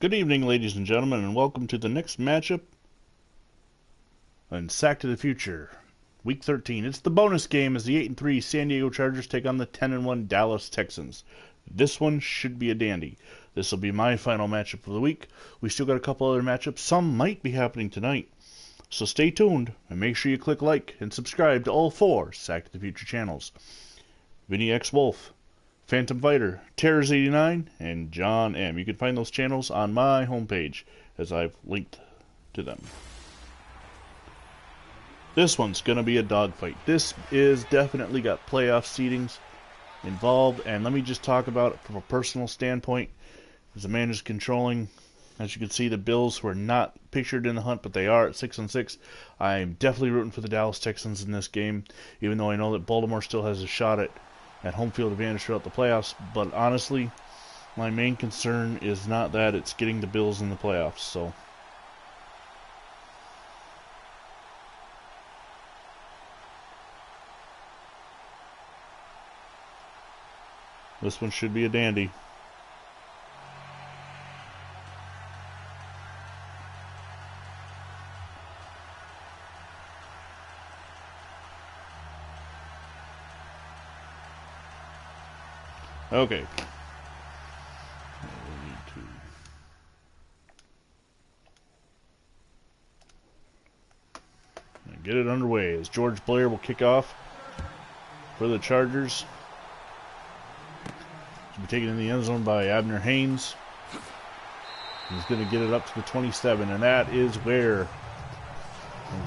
Good evening, ladies and gentlemen, and welcome to the next matchup on Sack to the Future, Week 13. It's the bonus game as the 8-3 San Diego Chargers take on the 10-1 Dallas Texans. This one should be a dandy. This will be my final matchup of the week. We still got a couple other matchups. Some might be happening tonight. So stay tuned, and make sure you click like and subscribe to all four Sack to the Future channels. VinnyXWolf, Phantom Fighter, Terrors89, and John M. You can find those channels on my homepage as I've linked to them. This one's going to be a dogfight. This is definitely got playoff seedings involved, and let me just talk about it from a personal standpoint. As the man is controlling, as you can see, the Bills, who are not pictured in the hunt, but they are at 6-6. I'm definitely rooting for the Dallas Texans in this game, even though I know that Baltimore still has a shot at home field advantage throughout the playoffs. But honestly, my main concern is not that, it's getting the Bills in the playoffs. So this one should be a dandy. Okay. We need to get it underway as George Blair will kick off for the Chargers. Should be taken in the end zone by Abner Haynes. He's going to get it up to the 27, and that is where,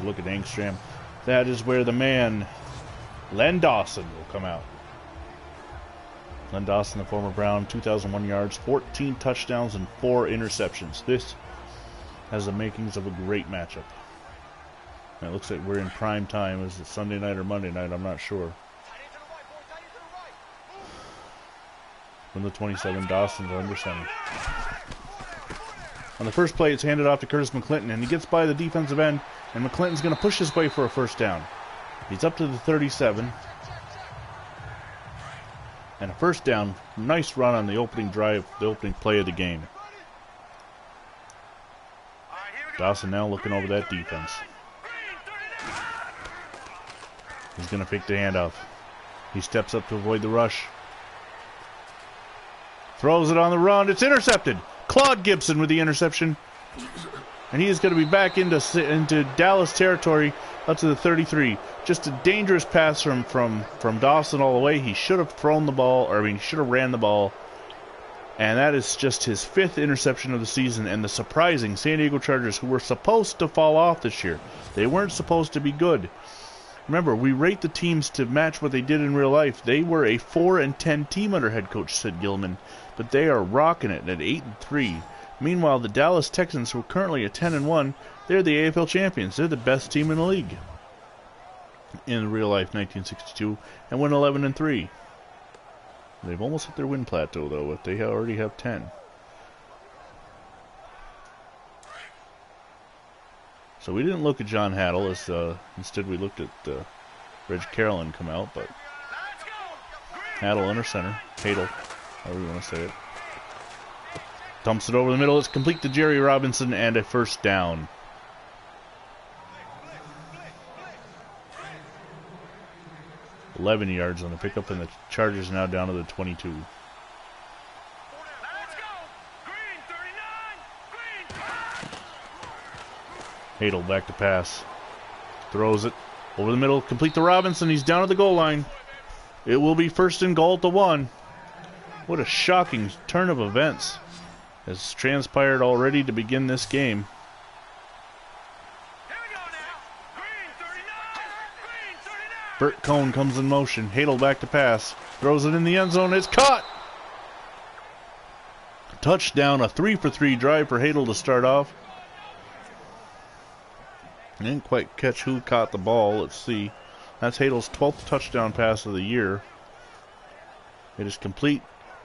look at Angstrom, that is where the man, Len Dawson, will come out. Len Dawson, the former Brown, 2,001 yards, 14 touchdowns, and 4 interceptions. This has the makings of a great matchup. And it looks like we're in prime time. Is it Sunday night or Monday night? I'm not sure. From the 27, Dawson's under center. On the first play, it's handed off to Curtis McClinton, and he gets by the defensive end, and McClinton's going to push his way for a first down. He's up to the 37. And a first down. Nice run on the opening drive, the opening play of the game. Dawson now looking over that defense. He's going to fake the handoff. He steps up to avoid the rush. Throws it on the run. It's intercepted. Claude Gibson with the interception. And he is going to be back into Dallas territory up to the 33. Just a dangerous pass from Dawson all the way. He should have thrown the ball, or I mean, he should have ran the ball. And that is just his 5th interception of the season. And the surprising San Diego Chargers, who were supposed to fall off this year. They weren't supposed to be good. Remember, we rate the teams to match what they did in real life. They were a 4-10 team under head coach Sid Gilman, but they are rocking it at 8-3. Meanwhile, the Dallas Texans, who are currently at 10-1, they're the AFL champions. They're the best team in the league in real life, 1962, and went 11-3. They've almost hit their win plateau, though, but they already have 10. So we didn't look at John Haddle, as instead we looked at Reg Carolyn come out, but Haddle under center, Hadel, however you want to say it. Dumps it over the middle. It's complete to Jerry Robinson and a first down. $11 yards on the pickup, and the Chargers now down to the 22. Hadel back to pass. Throws it over the middle. Complete to Robinson. He's down at the goal line. It will be first and goal at the 1. What a shocking turn of events has transpired already to begin this game. Bert Cohn comes in motion. Hadel back to pass. Throws it in the end zone. It's caught. Touchdown. A 3-for-3 drive for Hadel to start off. I didn't quite catch who caught the ball. Let's see. That's Hadel's 12th touchdown pass of the year. It is complete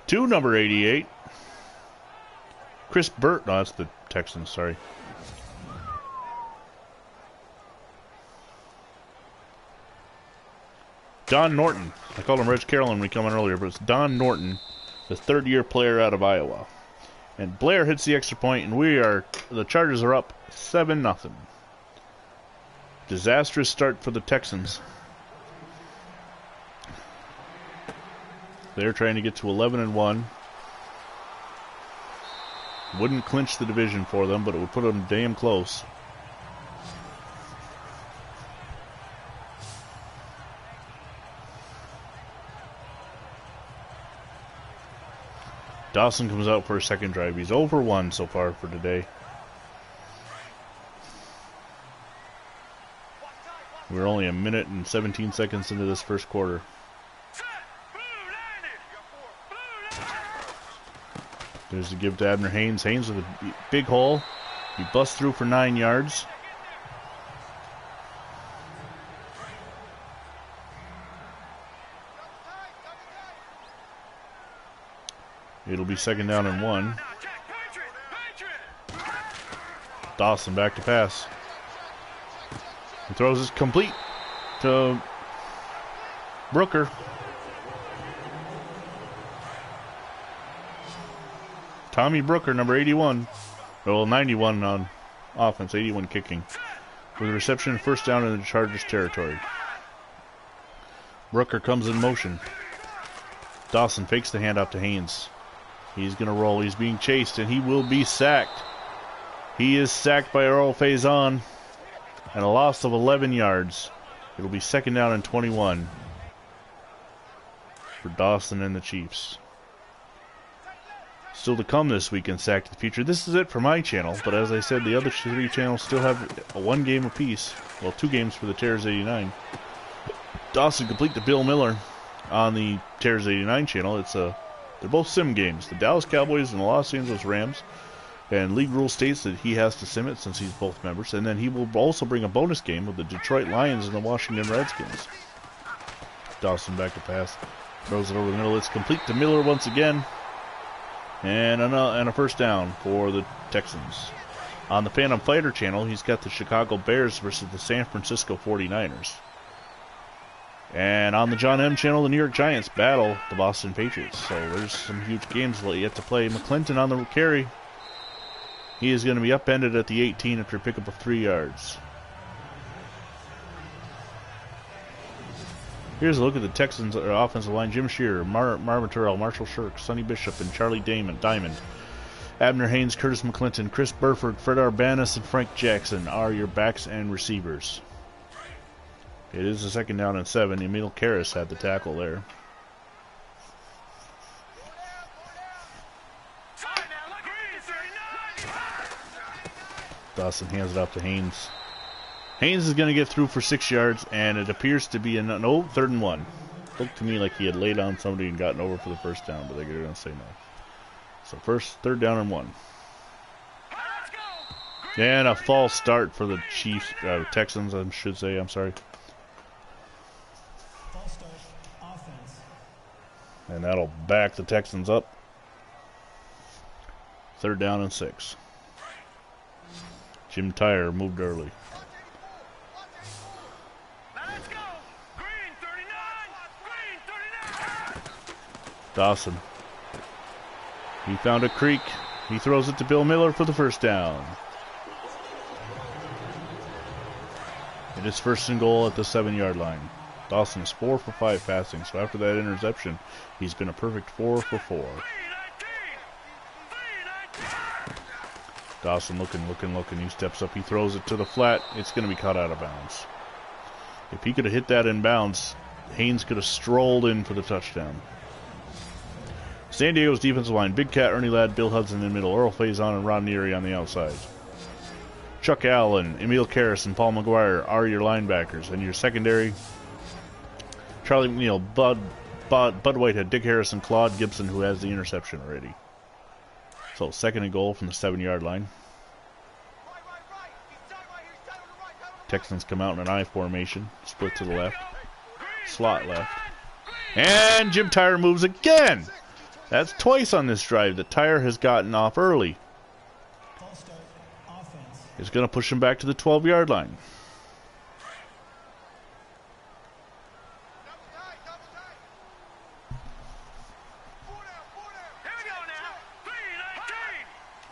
to number 88. Chris Burt. No, that's the Texans, sorry. Don Norton. I called him Reg Carolyn when we come in earlier, but it's Don Norton, the third-year player out of Iowa. And Blair hits the extra point, and the Chargers are up 7-0. Disastrous start for the Texans. They're trying to get to 11-1. Wouldn't clinch the division for them, but it would put them damn close. Dawson comes out for a second drive. He's over 1 so far for today. We're only a minute and 17 seconds into this first quarter. There's the give to Abner Haynes. Haynes with a big hole. He busts through for 9 yards. It'll be 2nd down and 1. Dawson back to pass. He throws it complete to Brooker. Tommy Brooker, number 81. Well, 91 on offense, 81 kicking. With a reception, 1st down in the Chargers territory. Brooker comes in motion. Dawson fakes the handoff to Haynes. He's going to roll. He's being chased, and he will be sacked. He is sacked by Earl Faison. And a loss of 11 yards. It'll be 2nd down and 21 for Dawson and the Chiefs. Still to come this week in Sack to the Future. This is it for my channel, but as I said, the other 3 channels still have a 1 game apiece. Well, 2 games for the Terrors 89. Dawson complete to Bill Miller on the Terrors 89 channel. They're both sim games. The Dallas Cowboys and the Los Angeles Rams. And league rule states that he has to sim it since he's both members. And then he will also bring a bonus game with the Detroit Lions and the Washington Redskins. Dawson back to pass. Throws it over the middle. It's complete to Miller once again. And a 1st down for the Texans. On the Phantom Fighter channel, he's got the Chicago Bears versus the San Francisco 49ers. And on the John M channel, the New York Giants battle the Boston Patriots. So there's some huge games yet to play. McClinton on the carry. He is going to be upended at the 18 after a pickup of 3 yards. Here's a look at the Texans' offensive line. Jim Shearer, Marvin Terrell, Marshall Shirk, Sonny Bishop, and Charlie Diamond. Abner Haynes, Curtis McClinton, Chris Burford, Fred Arbanis, and Frank Jackson are your backs and receivers. It is a 2nd down and 7. Emil Karras had the tackle there. Dawson hands it off to Haynes. Haynes is going to get through for 6 yards, and it appears to be a 3rd and 1. Looked to me like he had laid on somebody and gotten over for the 1st down, but they're going to say no. So 3rd down and 1. And a false start for the Chiefs, Texans, I should say. I'm sorry. False start, offense. And that'll back the Texans up. 3rd down and 6. Jim Tyre moved early. Dawson. He found a creek. He throws it to Bill Miller for the 1st down. It is 1st and goal at the 7-yard line. Dawson is 4 for 5 passing, so after that interception, he's been a perfect 4 for 4. Dawson looking. He steps up. He throws it to the flat. It's going to be caught out of bounds. If he could have hit that in bounds, Haynes could have strolled in for the touchdown. San Diego's defensive line: Big Cat, Ernie Ladd, Bill Hudson in the middle, Earl Faison and Ron Neary on the outside. Chuck Allen, Emil Karras, and Paul McGuire are your linebackers. And your secondary: Charlie McNeil, Bud Whitehead, Dick Harrison, Claude Gibson, who has the interception already. So 2nd and goal from the 7-yard line. Texans come out in an I formation, split to the left, slot left. And Jim Tyre moves again. That's twice on this drive that Tyre has gotten off early. It's going to push him back to the 12-yard line.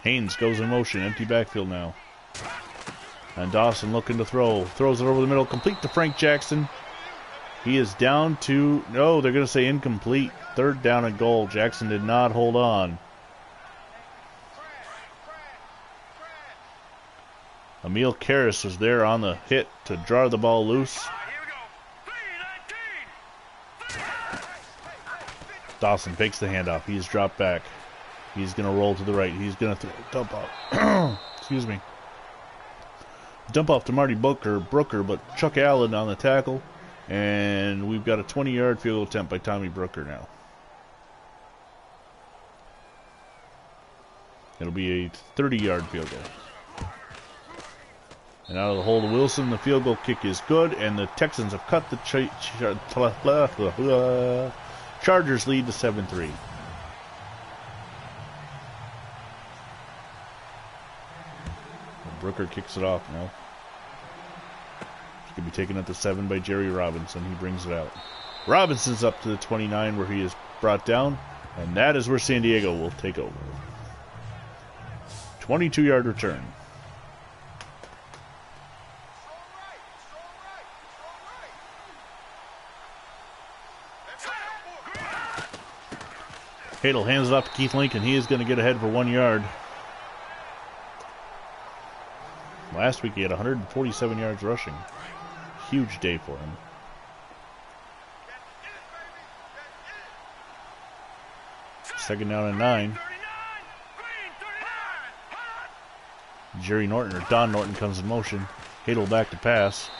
Haynes goes in motion. Empty backfield now. And Dawson looking to throw. Throws it over the middle. Complete to Frank Jackson. He is down to... No, they're going to say incomplete. 3rd down and goal. Jackson did not hold on. Emil Karras was there on the hit to draw the ball loose. Dawson fakes the handoff. He's dropped back. He's going to roll to the right. He's going to dump off. Excuse me. Dump off to Marty Brooker, but Chuck Allen on the tackle. And we've got a 20-yard field goal attempt by Tommy Brooker now. It'll be a 30-yard field goal. And out of the hole to Wilson, the field goal kick is good, and the Texans have cut the Chargers lead to 7-3. Brooker kicks it off now. It's going to be taken at the 7 by Jerry Robinson. He brings it out. Robinson's up to the 29 where he is brought down, and that is where San Diego will take over. 22-yard return. Hadel hands it off to Keith Lincoln. He is going to get ahead for 1 yard. Last week he had 147 yards rushing. Huge day for him. Second down and 9. Jerry Norton, or Don Norton, comes in motion. Hadel back to pass.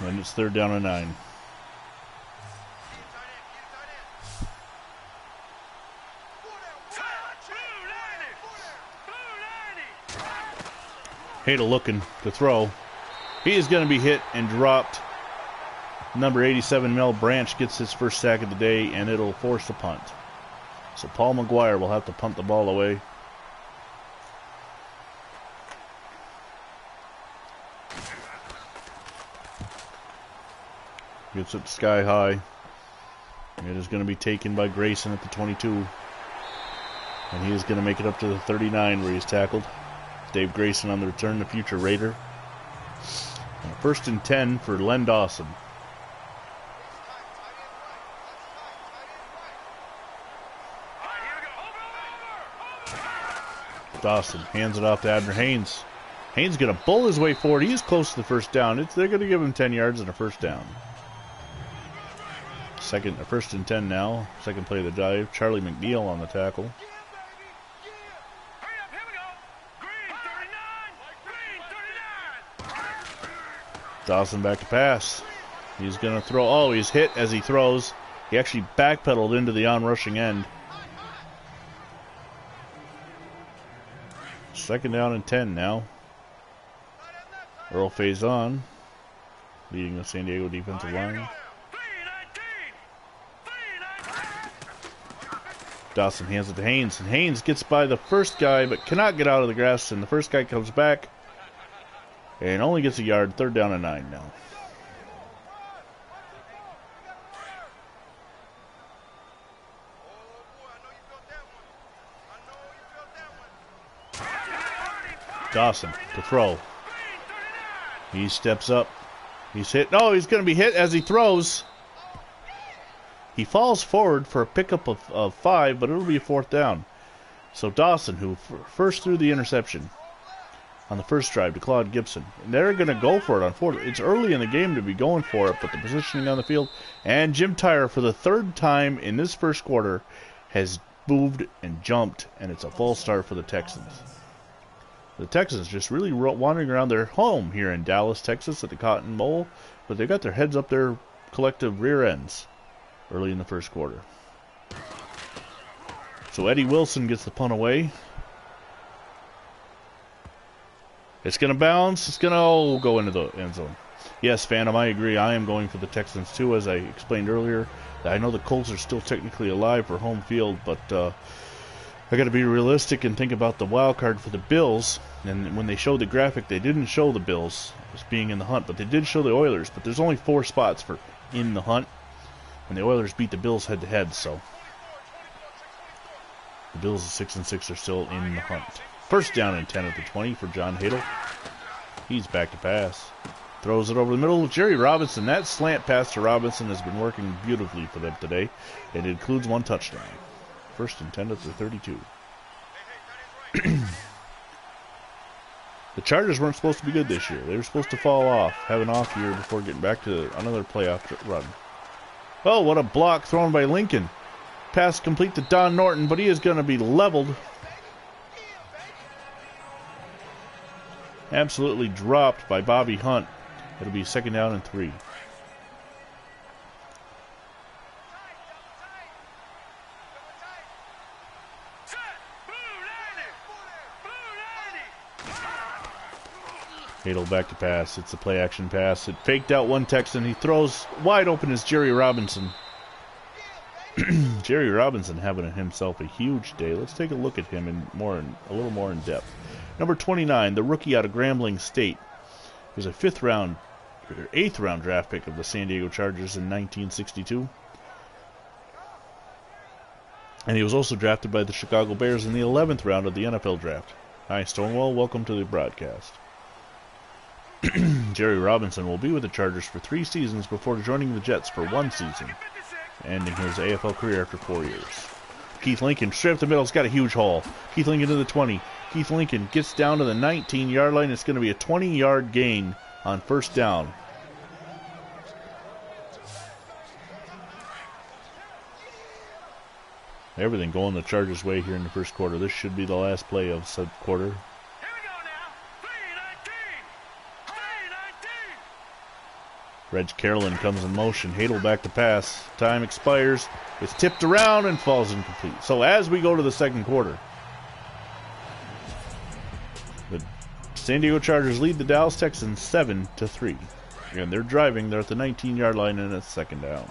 And it's 3rd down and 9. Hadel looking to throw. He is going to be hit and dropped. Number 87, Mel Branch, gets his first sack of the day, and it'll force a punt. So Paul McGuire will have to punt the ball away. Gets it sky high. It is going to be taken by Grayson at the 22. And he is going to make it up to the 39 where he's tackled. Dave Grayson on the return, the future Raider. And 1st and 10 for Len Dawson. Dawson hands it off to Abner Haynes. Haynes going to bull his way forward. He is close to the first down. They're going to give him 10 yards and a first down. 1st and 10 now. Second play of the drive. Charlie McNeil on the tackle. Dawson back to pass. He's going to throw. Oh, he's hit as he throws. He actually backpedaled into the on-rushing end. 2nd down and 10 now. Earl Faison leading the San Diego defensive line. Dawson hands it to Haynes, and Haynes gets by the first guy but cannot get out of the grass, and the first guy comes back and only gets a yard. 3rd down and 9 now. Dawson to throw. He steps up. He's hit. No, he's going to be hit as he throws. He falls forward for a pickup of 5, but it'll be a 4th down. So Dawson, who first threw the interception on the first drive to Claude Gibson, and they're going to go for it on 4th. It's early in the game to be going for it, but the positioning on the field. And Jim Tyre, for the 3rd time in this first quarter, has moved and jumped, and it's a false start for the Texans. The Texans just really wandering around their home here in Dallas, Texas at the Cotton Bowl, but they got their heads up their collective rear ends early in the first quarter. So Eddie Wilson gets the punt away. It's going to bounce. It's going to go into the end zone. Yes, Phantom, I agree. I am going for the Texans too, as I explained earlier. I know the Colts are still technically alive for home field, but I got to be realistic and think about the wild card for the Bills. And when they showed the graphic, they didn't show the Bills as being in the hunt, but they did show the Oilers. But there's only 4 spots for in the hunt, and the Oilers beat the Bills head-to-head, so the Bills at 6-6 are still in the hunt. First down and 10 at the 20 for John Hadel. He's back to pass. Throws it over the middle of Jerry Robinson. That slant pass to Robinson has been working beautifully for them today, and it includes 1 touchdown. First and 10 at the 32. The Chargers weren't supposed to be good this year. They were supposed to fall off, have an off year before getting back to another playoff run. Oh, what a block thrown by Lincoln. Pass complete to Don Norton, but he is going to be leveled. Absolutely dropped by Bobby Hunt. It'll be 2nd down and 3. Hadel back to pass. It's a play action pass. It faked out one Texan. He throws wide open as Jerry Robinson. Jerry Robinson having himself a huge day. Let's take a look at him a little more in depth. Number 29, the rookie out of Grambling State. He was a 8th round draft pick of the San Diego Chargers in 1962. And he was also drafted by the Chicago Bears in the 11th round of the NFL draft. Hi, Stonewall. Welcome to the broadcast. Jerry Robinson will be with the Chargers for 3 seasons before joining the Jets for 1 season, ending his AFL career after 4 years. Keith Lincoln, straight up the middle, has got a huge haul. Keith Lincoln to the 20. Keith Lincoln gets down to the 19-yard line. It's going to be a 20-yard gain on 1st down. Everything going the Chargers' way here in the 1st quarter. This should be the last play of said quarter. Reg Carolyn comes in motion. Hadel back to pass. Time expires. It's tipped around and falls incomplete. So as we go to the 2nd quarter, the San Diego Chargers lead the Dallas Texans 7-3. And they're driving. They're at the 19-yard line and it's 2nd down.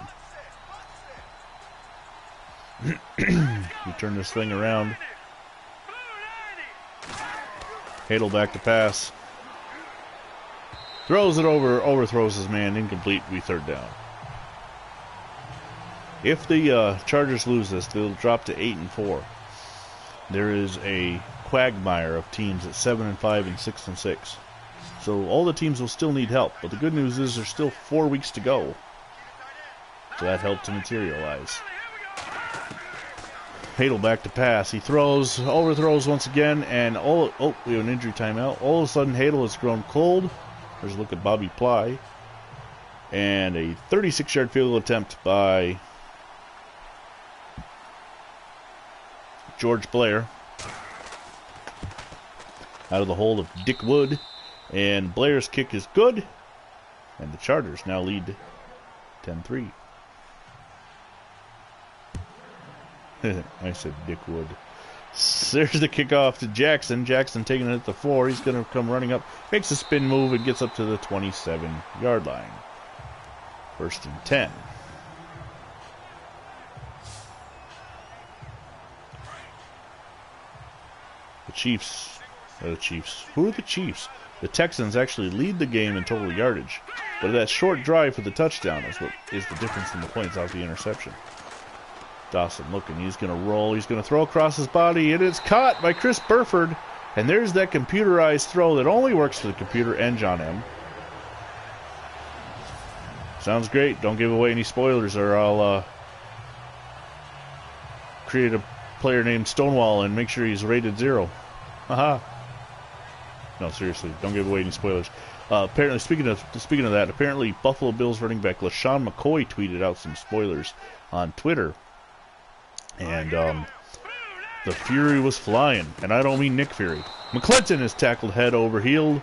You turn this thing around. Hadel back to pass. Throws it over, overthrows his man, incomplete, be 3rd down. If the Chargers lose this, they'll drop to 8-4. There is a quagmire of teams at 7-5 and 6-6. So all the teams will still need help, but the good news is there's still 4 weeks to go. So that helped to materialize. Hadel back to pass. He throws, overthrows once again, and we have an injury timeout. All of a sudden, Hadel has grown cold. There's a look at Bobby Ply. And a 36-yard field goal attempt by George Blair. Out of the hole of Dick Wood. And Blair's kick is good. And the Chargers now lead 10-3. I said Dick Wood. There's the kickoff to Jackson. Jackson taking it at the 4. He's going to come running up. Makes a spin move and gets up to the 27-yard line. 1st and 10. The Chiefs. Who are the Chiefs? The Texans actually lead the game in total yardage. But that short drive for the touchdown is what is the difference in the points off the interception. Dawson looking, he's going to roll, he's going to throw across his body, and it's caught by Chris Burford. And there's that computerized throw that only works for the computer and John M. Sounds great. Don't give away any spoilers or I'll create a player named Stonewall and make sure he's rated 0. Haha. No, seriously, don't give away any spoilers. Apparently, speaking of that, apparently Buffalo Bills running back LaShawn McCoy tweeted out some spoilers on Twitter. And the Fury was flying. And I don't mean Nick Fury. McClinton is tackled head over heel.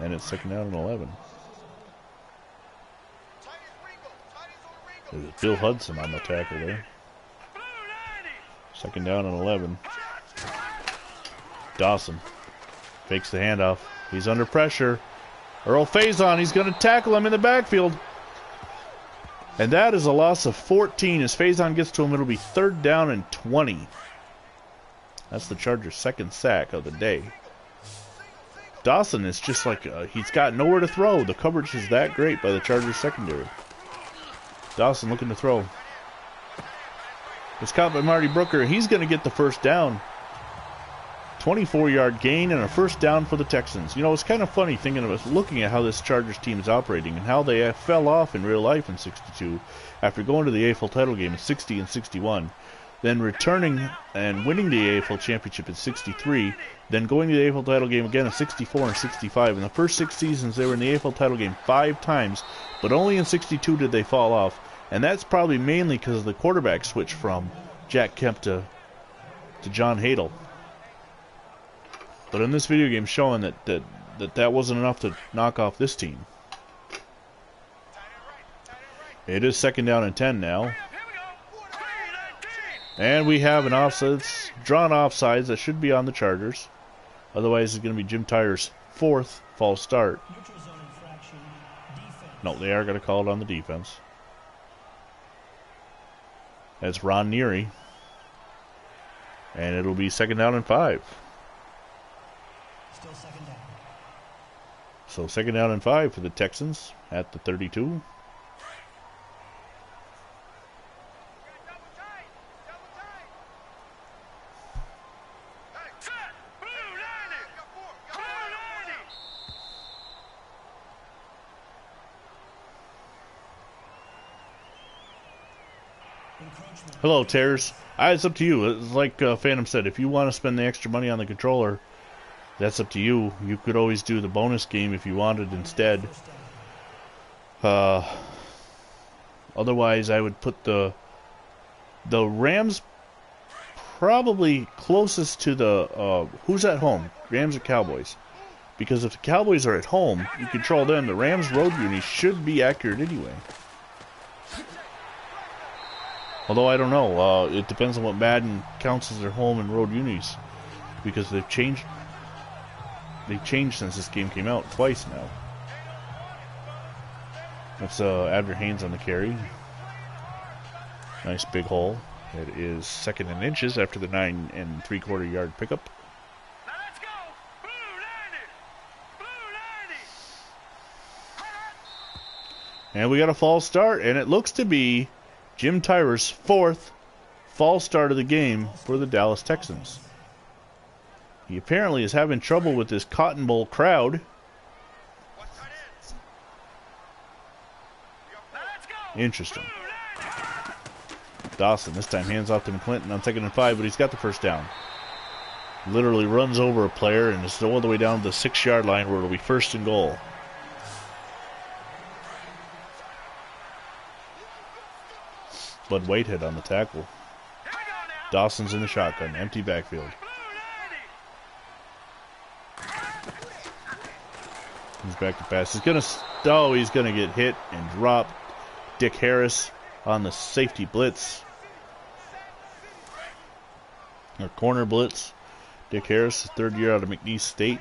And it's 2nd down and 11. There's Bill Hudson on the tackle there. 2nd down and 11. Dawson fakes the handoff. He's under pressure. Earl Faison, he's going to tackle him in the backfield. And that is a loss of 14. As Faison gets to him, it'll be 3rd down and 20. That's the Chargers' 2nd sack of the day. Dawson is just like, he's got nowhere to throw. The coverage is that great by the Chargers secondary. Dawson looking to throw. It's caught by Marty Brooker. He's going to get the first down. 24-yard gain and a first down for the Texans. You know, it's kind of funny looking at how this Chargers team is operating and how they fell off in real life in 62 after going to the AFL title game in 60 and 61. Then returning and winning the AFL championship in 63, then going to the AFL title game again in 64 and 65. In the first 6 seasons, they were in the AFL title game 5 times, but only in 62 did they fall off. And that's probably mainly because of the quarterback switch from Jack Kemp to John Hadel. But in this video game showing that wasn't enough to knock off this team. It is 2nd down and 10 now. And we have an offsides, drawn offsides that should be on the Chargers. Otherwise, it's going to be Jim Tyer's 4th false start. No, they are going to call it on the defense. That's Ron Neary. And it'll be 2nd down and 5. Still 2nd down. So 2nd down and 5 for the Texans at the 32. Hello, Tears. It's up to you. It's like Phantom said, if you want to spend the extra money on the controller, that's up to you. You could always do the bonus game if you wanted instead. Otherwise, I would put the Rams probably closest to the who's at home, Rams or Cowboys. Because if the Cowboys are at home, you control them. The Rams road uni should be accurate anyway. Although I don't know, it depends on what Madden counts as their home and road unis, because they've changed. They've changed since this game came out twice now. That's Abner Haynes on the carry. Nice big hole. It is 2nd and inches after the 9 3/4 yard pickup. Now let's go. Blue 90. And we got a false start, and it looks to be Jim Tyer's 4th false start of the game for the Dallas Texans. He apparently is having trouble with this Cotton Bowl crowd. Interesting. Dawson this time hands off to McClinton on 2nd and 5, but he's got the first down. Literally runs over a player and is all the way down to the 6-yard line where it'll be 1st and goal. Bud Whitehead on the tackle. Dawson's in the shotgun, empty backfield. He's back to pass. He's gonna get hit and dropped. Dick Harris on the safety blitz. Or corner blitz. Dick Harris, 3rd year out of McNeese State.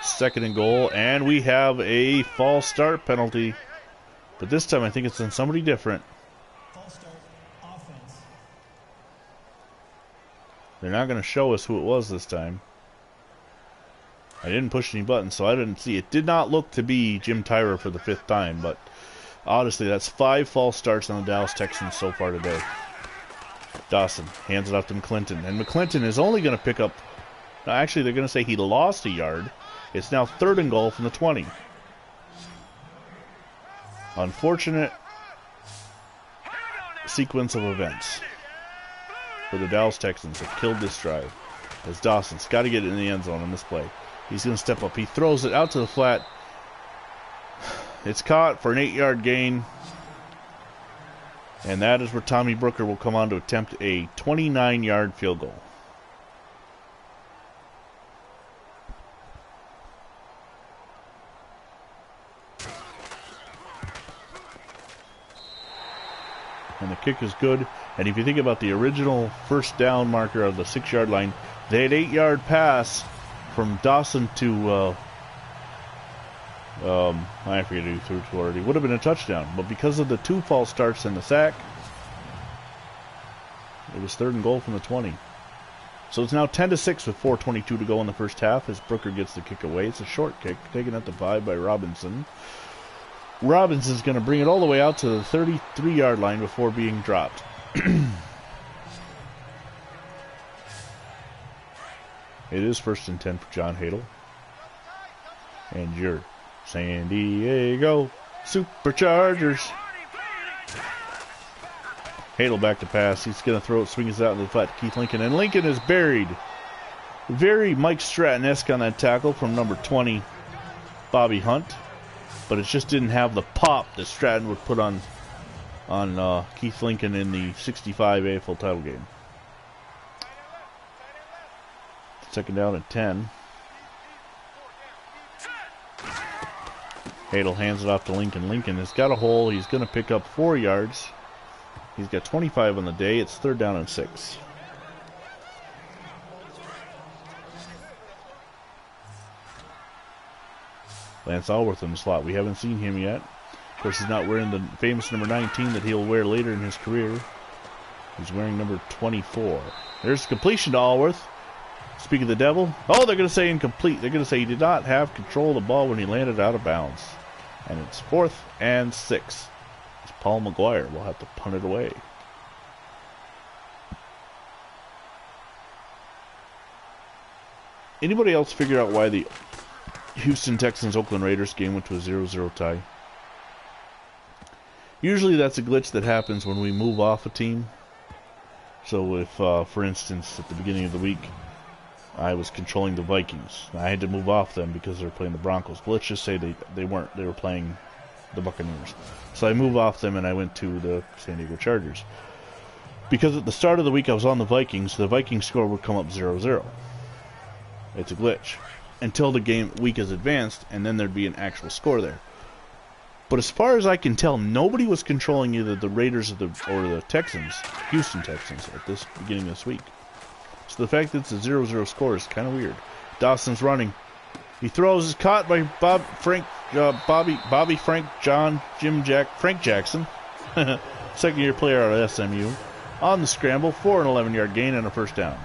2nd and goal, and we have a false start penalty. But this time I think it's on somebody different. False start, offense. They're not going to show us who it was this time. I didn't push any buttons, so I didn't see. It did not look to be Jim Tyer for the 5th time, but honestly, that's 5 false starts on the Dallas Texans so far today. Dawson hands it off to McClinton, and McClinton is only going to pick up. No, actually, they're going to say he lost a yard. It's now 3rd and goal from the 20. Unfortunate sequence of events for the Dallas Texans have killed this drive. As Dawson's got to get it in the end zone on this play. He's going to step up. He throws it out to the flat. It's caught for an 8-yard gain. And that is where Tommy Brooker will come on to attempt a 29-yard field goal. And the kick is good. And if you think about the original first down marker of the 6-yard line, they had 8-yard pass from Dawson to I forget who threw to already. Would have been a touchdown, but because of the 2 false starts and the sack, it was 3rd and goal from the 20. So it's now 10-6 with 4:22 to go in the first half as Brooker gets the kick away. It's a short kick, taken at the 5 by Robinson. Robinson's going to bring it all the way out to the 33-yard line before being dropped. It is 1st and 10 for John Hadel. And your San Diego Superchargers. Hadel back to pass. He's going to throw it, swings it out in the flat to Keith Lincoln. And Lincoln is buried. Very Mike Stratton-esque on that tackle from number 20, Bobby Hunt. But it just didn't have the pop that Stratton would put on Keith Lincoln in the 65 AFL title game. 2nd down and 10. Hadel hands it off to Lincoln. Lincoln has got a hole. He's going to pick up 4 yards. He's got 25 on the day. It's 3rd down and 6. Lance Alworth in the slot. We haven't seen him yet. Of course, he's not wearing the famous number 19 that he'll wear later in his career. He's wearing number 24. There's completion to Alworth. Speak of the devil. Oh, they're going to say incomplete. They're going to say he did not have control of the ball when he landed out of bounds. And it's 4th and 6. As Paul McGuire will have to punt it away. Anybody else figure out why the Houston Texans-Oakland Raiders game went to a 0-0 tie? Usually that's a glitch that happens when we move off a team. So if, for instance, at the beginning of the week, I was controlling the Vikings. I had to move off them because they were playing the Broncos. But let's just say they weren't. They were playing the Buccaneers. So I moved off them and I went to the San Diego Chargers. Because at the start of the week I was on the Vikings score would come up 0-0. It's a glitch. Until the week is advanced, and then there'd be an actual score there. But as far as I can tell, nobody was controlling either the Raiders or the Texans, Houston Texans, at this beginning of this week. So the fact that it's a 0-0 score is kind of weird. Dawson's running. He throws, is caught by Frank Jackson, second-year player out of SMU, on the scramble for an 11-yard gain and a 1st down.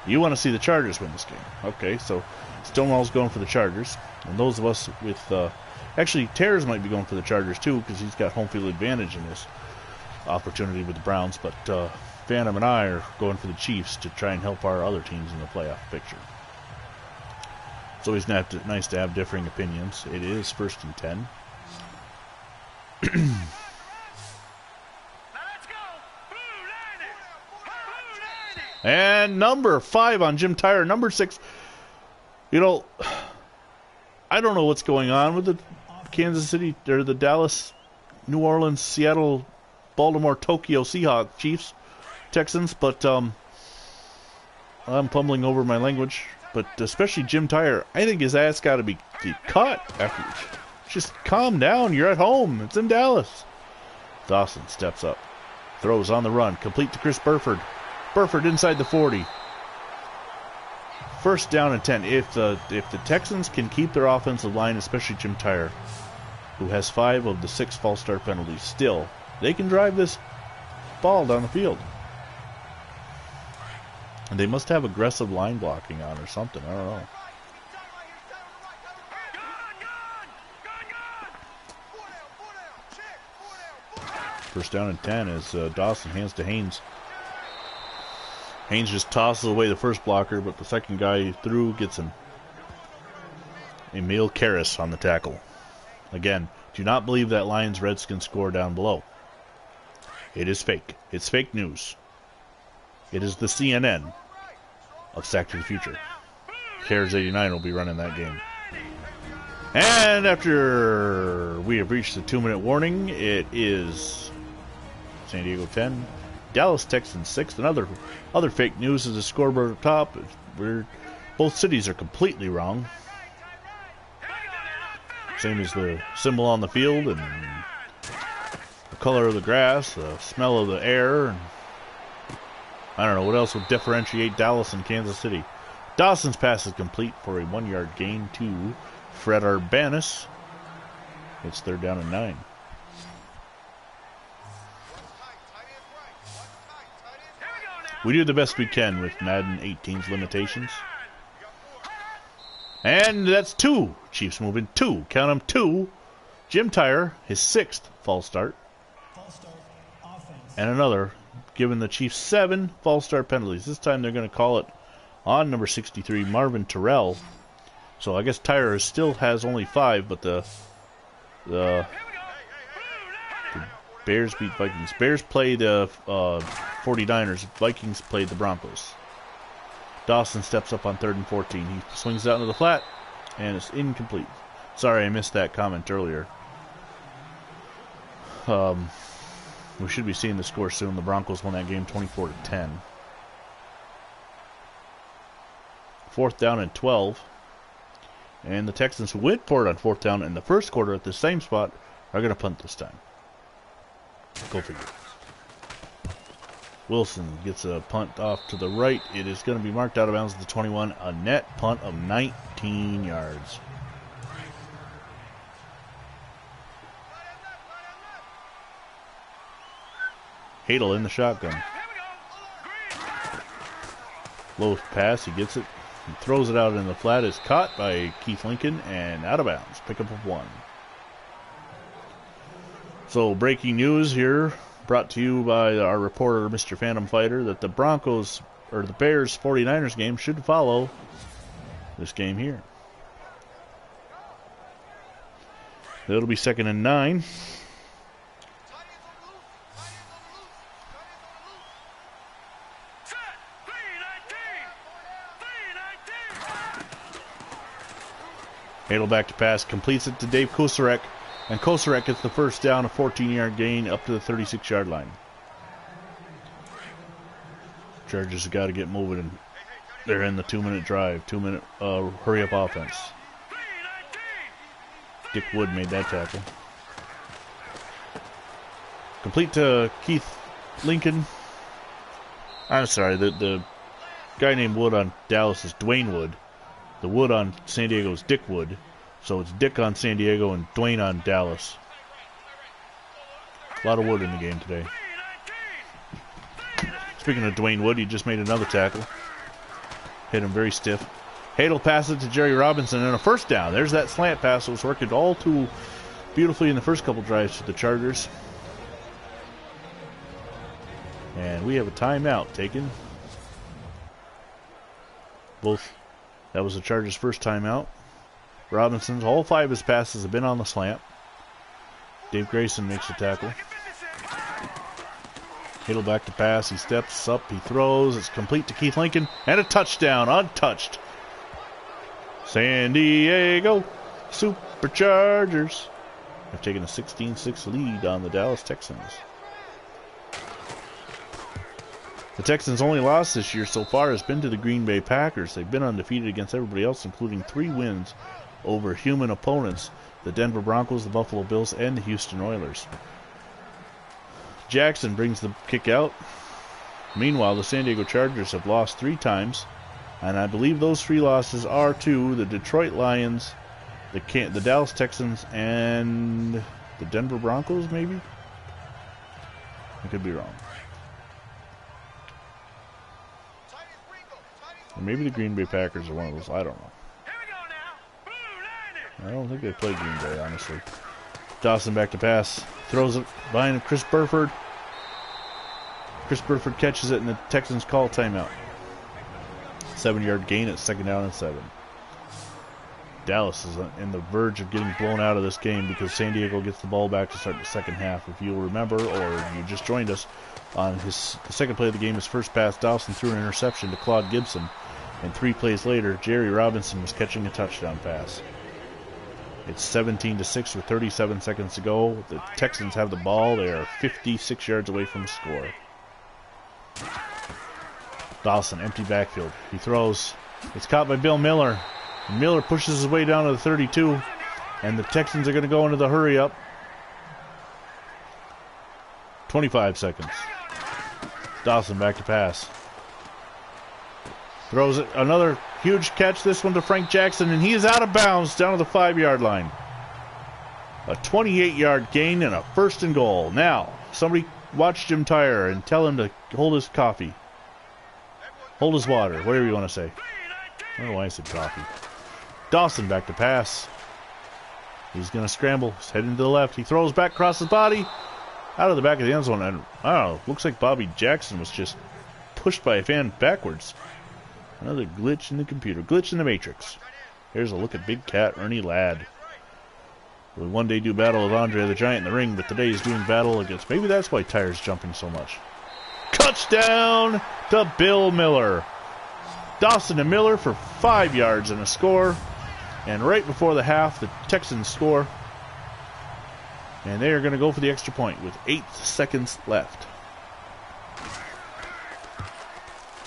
You want to see the Chargers win this game. Okay, so Stonewall's going for the Chargers. And those of us with... actually, Terrors might be going for the Chargers, too, because he's got home field advantage in this opportunity with the Browns. But Phantom and I are going for the Chiefs to try and help our other teams in the playoff picture. It's always nice to have differing opinions. It is 1st and 10. And number 5 on Jim Tyre. Number 6. You know, I don't know what's going on with the Kansas City, or the Dallas, New Orleans, Seattle, Baltimore, Tokyo Seahawks, Chiefs, Texans, but I'm fumbling over my language. But especially Jim Tyre, I think his ass got to be cut after. Just calm down. You're at home. It's in Dallas. Dawson steps up, throws on the run, complete to Chris Burford. Burford inside the 40. 1st down and 10. If the Texans can keep their offensive line, especially Jim Tyre, who has 5 of the 6 false start penalties still, they can drive this ball down the field. And they must have aggressive line blocking on or something. I don't know. First down and 10 as Dawson hands to Haynes. Haynes just tosses away the first blocker, but the second guy he threw gets him. Emil Karras on the tackle. Again, do not believe that Lions-Redskins score down below. It is fake. It's fake news. It is the CNN of Sack to the Future. Cares 89 will be running that game. And after we have reached the 2-minute warning, it is San Diego 10, Dallas Texans 6. And other fake news is the scoreboard up top. Both cities are completely wrong. Same as the symbol on the field and the color of the grass, the smell of the air, and I don't know what else would differentiate Dallas and Kansas City. Dawson's pass is complete for a 1-yard gain to Fred Urbanus. It's 3rd down and 9. We do the best we can with Madden 18's limitations. And that's 2. Chiefs moving 2. Count them 2. Jim Tyre, his 6th false start. False start offense. And another, giving the Chiefs 7 false start penalties. This time they're going to call it on number 63, Marvin Terrell. So I guess Tyre still has only 5, but the Bears beat Vikings. Bears play the 49ers. Vikings played the Broncos. Dawson steps up on 3rd and 14. He swings out into the flat, and it's incomplete. Sorry, I missed that comment earlier. We should be seeing the score soon. The Broncos won that game 24-10. 4th down and 12. And the Texans, who went for it on 4th down in the first quarter at the same spot, are going to punt this time. Go figure. Wilson gets a punt off to the right. It is going to be marked out of bounds at the 21. A net punt of 19 yards. Hadel in the shotgun. Low pass, he gets it. He throws it out in the flat. It's caught by Keith Lincoln and out of bounds. Pickup of 1. So breaking news here, brought to you by our reporter, Mr. Phantom Fighter, that the Broncos, or the Bears 49ers game should follow this game here. It'll be 2nd and 9. Hadel back to pass, completes it to Dave Kosarek, and Kosarek gets the first down, a 14-yard gain up to the 36-yard line. Chargers have got to get moving, and they're in the 2-minute drive, 2-minute hurry-up offense. Dick Wood made that tackle. Complete to Keith Lincoln. I'm sorry, the guy named Wood on Dallas is Dwayne Wood. The Wood on San Diego is Dick Wood. So it's Dick on San Diego and Dwayne on Dallas. A lot of wood in the game today. Speaking of Dwayne Wood, he just made another tackle. Hit him very stiff. Hadel passes it to Jerry Robinson and a first down. There's that slant pass that was working all too beautifully in the first couple drives for the Chargers. And we have a timeout taken. That was the Chargers' first timeout. Robinson's, all 5 of his passes have been on the slant. Dave Grayson makes the tackle. Hadel back to pass. He steps up. He throws. It's complete to Keith Lincoln. And a touchdown, untouched. San Diego Superchargers have taken a 16-6 lead on the Dallas Texans. The Texans' only loss this year so far has been to the Green Bay Packers. They've been undefeated against everybody else, including 3 wins over human opponents, the Denver Broncos, the Buffalo Bills, and the Houston Oilers. Jackson brings the kick out. Meanwhile, the San Diego Chargers have lost 3 times, and I believe those 3 losses are to the Detroit Lions, the Dallas Texans, and the Denver Broncos, maybe? I could be wrong. Or maybe the Green Bay Packers are one of those. I don't know. I don't think they played Green Bay, honestly. Dawson back to pass. Throws it behind Chris Burford. Chris Burford catches it, and the Texans call timeout. 7-yard gain at 2nd down and 7. Dallas is in the verge of getting blown out of this game because San Diego gets the ball back to start the second half. If you'll remember, or you just joined us, on the second play of the game, his first pass, Dawson threw an interception to Claude Gibson. And 3 plays later, Jerry Robinson was catching a touchdown pass. It's 17-6 with 37 seconds to go. The Texans have the ball. They are 56 yards away from the score. Dawson, empty backfield. He throws. It's caught by Bill Miller. Miller pushes his way down to the 32. And the Texans are going to go into the hurry-up. 25 seconds. Dawson back to pass. Throws it, another huge catch, this one to Frank Jackson, and he is out of bounds down to the 5-yard line. A 28-yard gain and a 1st and goal. Now, somebody watch Jim Tyre and tell him to hold his coffee. Hold his water, whatever you want to say. I don't know why I said coffee. Dawson back to pass. He's going to scramble. He's heading to the left. He throws back across his body. Out of the back of the end zone. And, I don't know, looks like Bobby Jackson was just pushed by a fan backwards. Another glitch in the computer. Glitch in the matrix. Here's a look at Big Cat Ernie Ladd. We'll one day do battle with Andre the Giant in the ring, but today he's doing battle against... Maybe that's why Tyre's jumping so much. Touchdown to Bill Miller. Dawson and Miller for 5 yards and a score. And right before the half, the Texans score. And they are going to go for the extra point with 8 seconds left.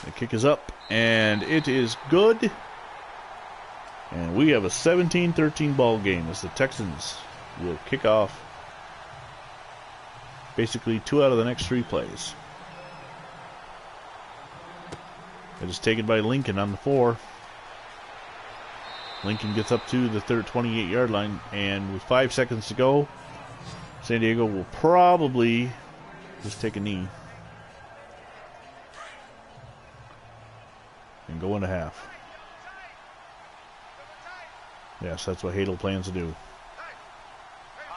The kick is up, and it is good. And we have a 17-13 ball game as the Texans will kick off basically 2 out of the next 3 plays. It is taken by Lincoln on the 4. Lincoln gets up to the 28-yard line, and with 5 seconds to go, San Diego will probably just take a knee and go into half. Yes, that's what Hadel plans to do.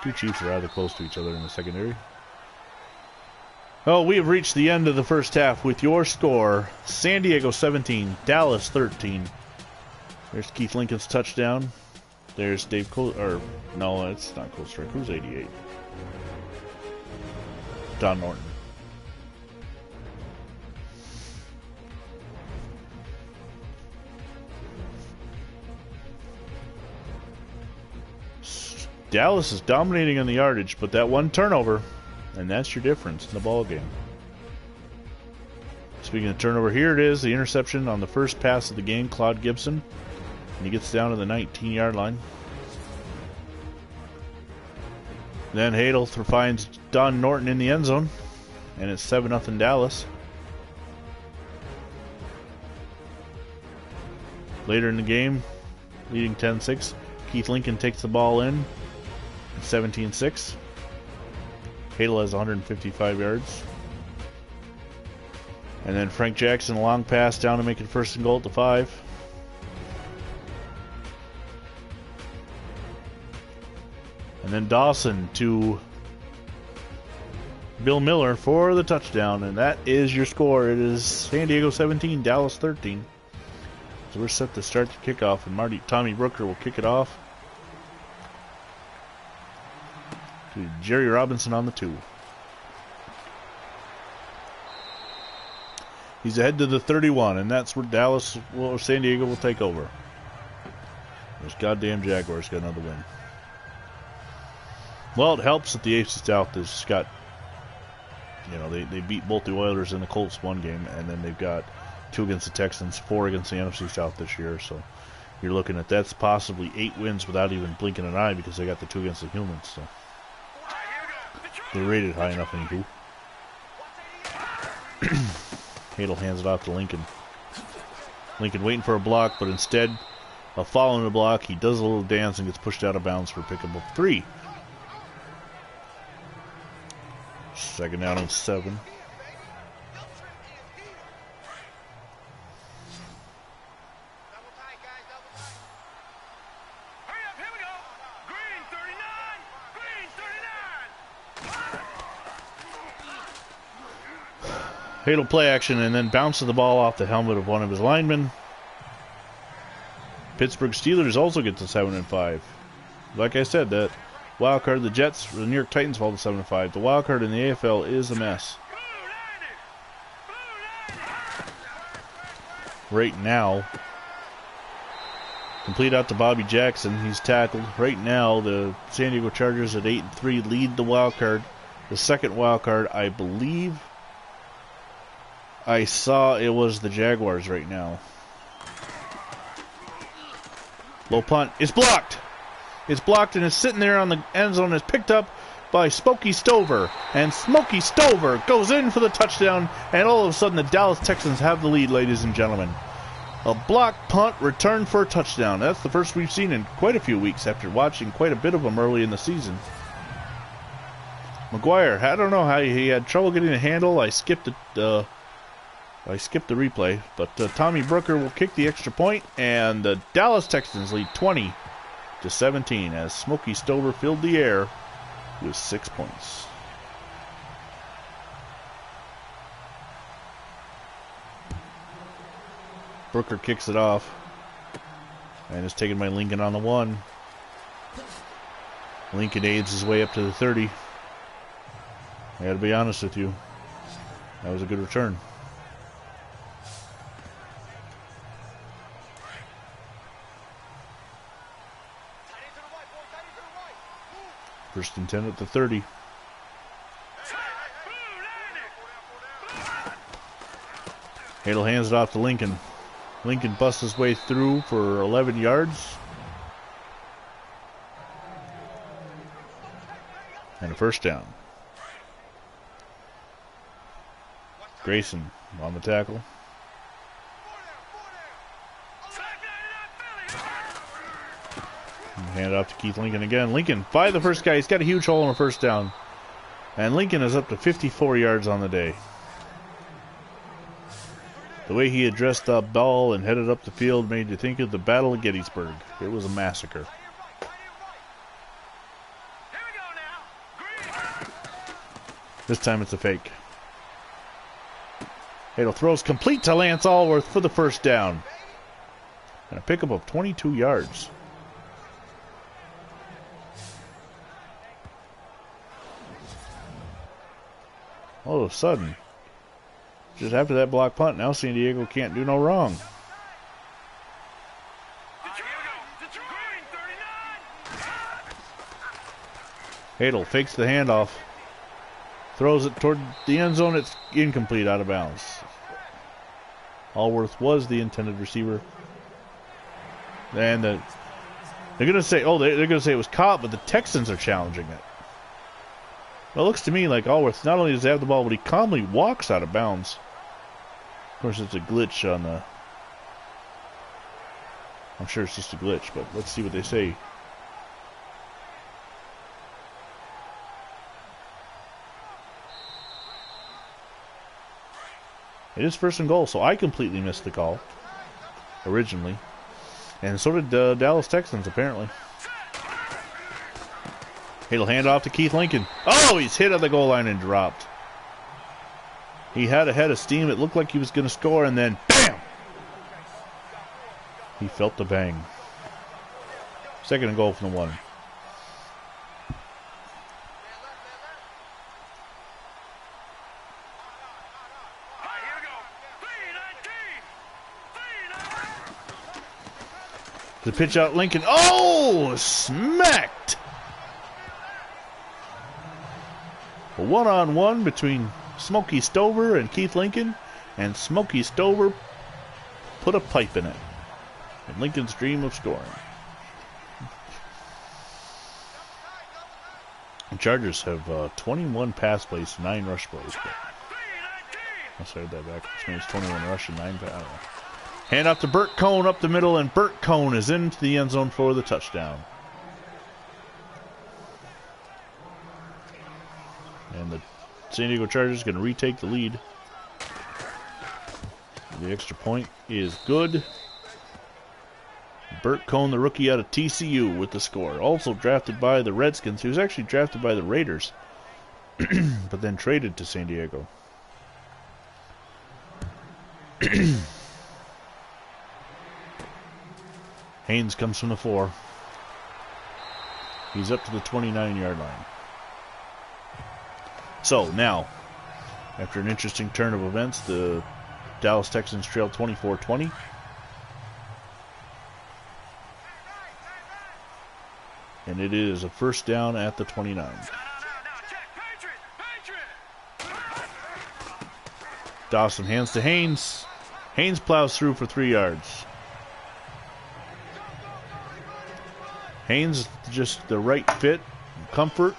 2 Chiefs are rather close to each other in the secondary. Oh, we have reached the end of the first half with your score: San Diego 17, Dallas 13. There's Keith Lincoln's touchdown. There's Dave Cole, or no, it's not Cole Strike. Who's 88? Don Norton. Dallas is dominating on the yardage, but that one turnover, and that's your difference in the ball game. Speaking of turnover, here it is, the interception on the first pass of the game, Claude Gibson. And he gets down to the 19-yard line. Then Hadel finds Don Norton in the end zone, and it's 7-0 Dallas. Later in the game, leading 10-6, Keith Lincoln takes the ball in. 17-6. Hadel has 155 yards. And then Frank Jackson, a long pass down to make it 1st and goal at the 5. And then Dawson to Bill Miller for the touchdown. And that is your score. It is San Diego 17, Dallas 13. So we're set to start the kickoff, and Tommy Brooker will kick it off. To Jerry Robinson on the 2. He's ahead to the 31, and that's where San Diego will take over. Those goddamn Jaguars got another win. Well, it helps that the AFC South has got, you know, they beat both the Oilers and the Colts one game, and then they've got 2 against the Texans, 4 against the NFC South this year. So you're looking at that's possibly 8 wins without even blinking an eye, because they got the 2 against the Humans. So they're rated high enough, anywho. Hadel hands it off to Lincoln. Lincoln waiting for a block, but instead of following the block, he does a little dance and gets pushed out of bounds for a pickup of 3. 2nd down and 7. Hadel play action and then bounces the ball off the helmet of one of his linemen. Pittsburgh Steelers also get to 7-5. Like I said, that wild card, the Jets, the New York Titans fall to 7-5. The wild card in the AFL is a mess. Right now, complete out to Bobby Jackson. He's tackled. Right now, the San Diego Chargers at 8-3 lead the wild card. The second wild card, I believe I saw it was the Jaguars right now. Low punt. It's blocked. It's blocked and it's sitting there on the end zone. It's picked up by Smokey Stover. And Smokey Stover goes in for the touchdown. And all of a sudden the Dallas Texans have the lead, ladies and gentlemen. A block punt returned for a touchdown. That's the first we've seen in quite a few weeks after watching quite a bit of them early in the season. McGuire, I don't know how he had trouble getting a handle. I skipped the replay, but Tommy Brooker will kick the extra point, and the Dallas Texans lead 20-17 as Smokey Stover filled the air with 6 points. Brooker kicks it off and is taken by Lincoln on the 1. Lincoln aids his way up to the 30. I gotta be honest with you, that was a good return. First and 10 at the 30. Hadel hands it off to Lincoln. Lincoln busts his way through for 11 yards. And a first down. Grayson on the tackle. And hand it off to Keith Lincoln again. Lincoln by the first guy. He's got a huge hole in a first down. And Lincoln is up to 54 yards on the day. The way he addressed the ball and headed up the field made you think of the Battle of Gettysburg. It was a massacre. This time it's a fake. Hadel throws complete to Lance Allworth for the first down. And a pickup of 22 yards. All of a sudden, just after that block punt, now San Diego can't do no wrong. Hadel fakes the handoff. Throws it toward the end zone. It's incomplete, out of bounds. Allworth was the intended receiver. And they're going to say, they're going to say it was caught, but the Texans are challenging it. Well, it looks to me like Allworth not only does he have the ball, but he calmly walks out of bounds. Of course, it's a glitch on the... I'm sure it's just a glitch, but let's see what they say. It is first and goal, so I completely missed the call originally. And so did the Dallas Texans, apparently. He'll hand off to Keith Lincoln. Oh, he's hit at the goal line and dropped. He had a head of steam. It looked like he was going to score, and then BAM! He felt the bang. Second and goal from the 1. The pitch out, Lincoln. Oh, smacked. A one-on-one between Smokey Stover and Keith Lincoln, and Smokey Stover put a pipe in it. And Lincoln's dream of scoring. The Chargers have 21 pass plays, 9 rush plays. I'll start that back. Which means 21 rush and 9 pass. I don't know. Hand off to Burt Cohn up the middle, and Burt Cohn is into the end zone for the touchdown. And the San Diego Chargers are going to retake the lead. The extra point is good. Burt Cohn, the rookie out of TCU, with the score. Also drafted by the Redskins. He was actually drafted by the Raiders, but then traded to San Diego. Haynes comes from the 4. He's up to the 29-yard line. So now, after an interesting turn of events, the Dallas Texans trail 24-20. And it is a first down at the 29. Dawson hands to Haynes. Haynes plows through for 3 yards. Haynes, just the right fit, comfort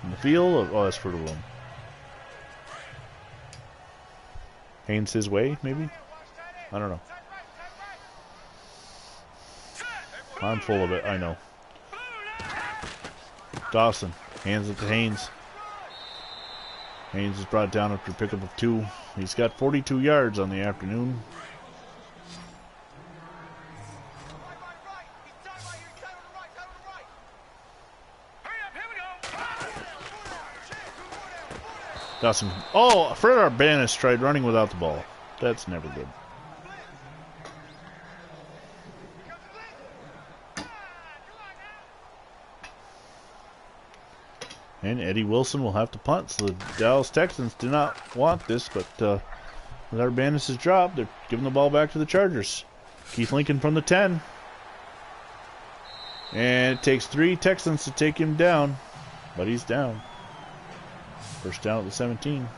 in the field. Oh, that's for the room. Haynes his way, maybe? I don't know. I'm full of it, I know. Dawson hands it to Haynes. Haynes is brought down after a pickup of 2. He's got 42 yards on the afternoon. Dawson. Oh, Fred Arbanis tried running without the ball. That's never good. And Eddie Wilson will have to punt. So the Dallas Texans do not want this, but with Arbanis' drop, they're giving the ball back to the Chargers. Keith Lincoln from the 10. And it takes 3 Texans to take him down, but he's down. First down at the 17.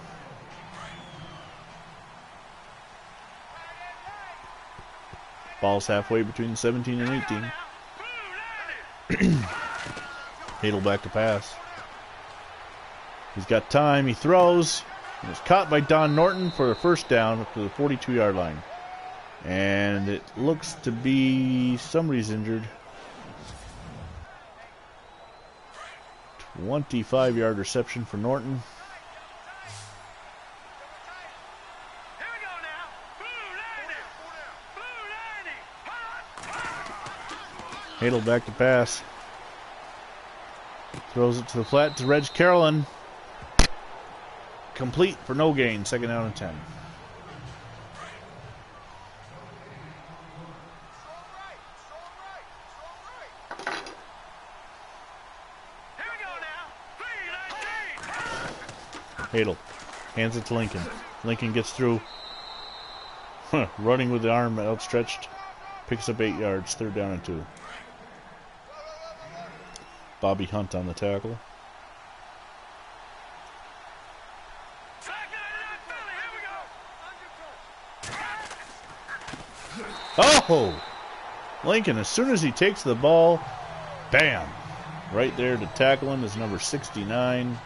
Ball's halfway between the 17 and 18. Hadel back to pass. He's got time. He throws. He was caught by Don Norton for a first down up to the 42-yard line. And it looks to be somebody's injured. 25-yard reception for Norton. Hadel back to pass. Throws it to the flat to Reg Carolyn. Complete for no gain. Second down and 10. Hadel hands it to Lincoln. Lincoln gets through. Running with the arm outstretched. Picks up 8 yards. Third down and 2. Bobby Hunt on the tackle. Oh! Lincoln, as soon as he takes the ball, bam! Right there to tackle him is number 69.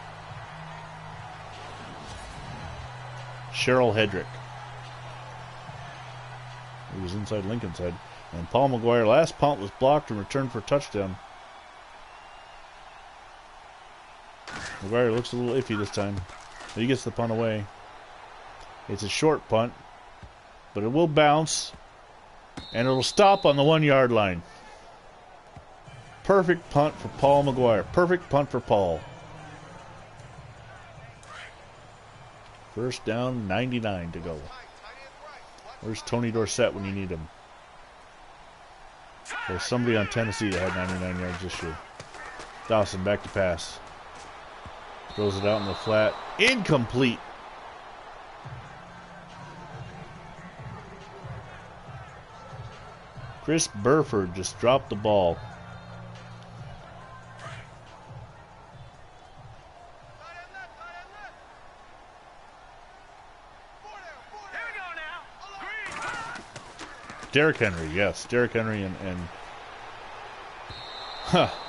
Cheryl Hedrick. He was inside Lincoln's head. And Paul McGuire, last punt was blocked and returned for a touchdown. McGuire looks a little iffy this time. But he gets the punt away. It's a short punt, but it will bounce. And it'll stop on the 1-yard line. Perfect punt for Paul McGuire. Perfect punt for Paul. First down, 99 to go. Where's Tony Dorsett when you need him? There's somebody on Tennessee that had 99 yards this year. Dawson back to pass. Throws it out in the flat. Incomplete. Chris Burford just dropped the ball. Derrick Henry, yes. Derrick Henry and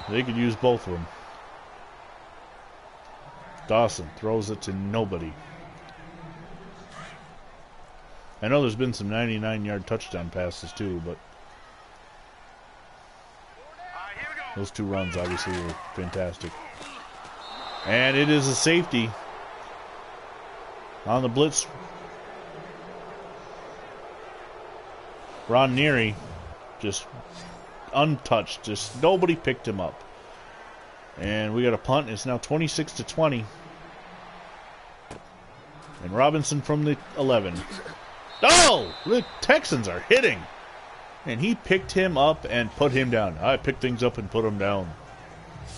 they could use both of them. Dawson throws it to nobody. I know there's been some 99-yard touchdown passes too, but those 2 runs obviously were fantastic. And it is a safety on the blitz. Ron Neary just untouched. Just nobody picked him up. And we got a punt. It's now 26-20. And Robinson from the 11. Oh! The Texans are hitting. And he picked him up and put him down. I picked things up and put him down.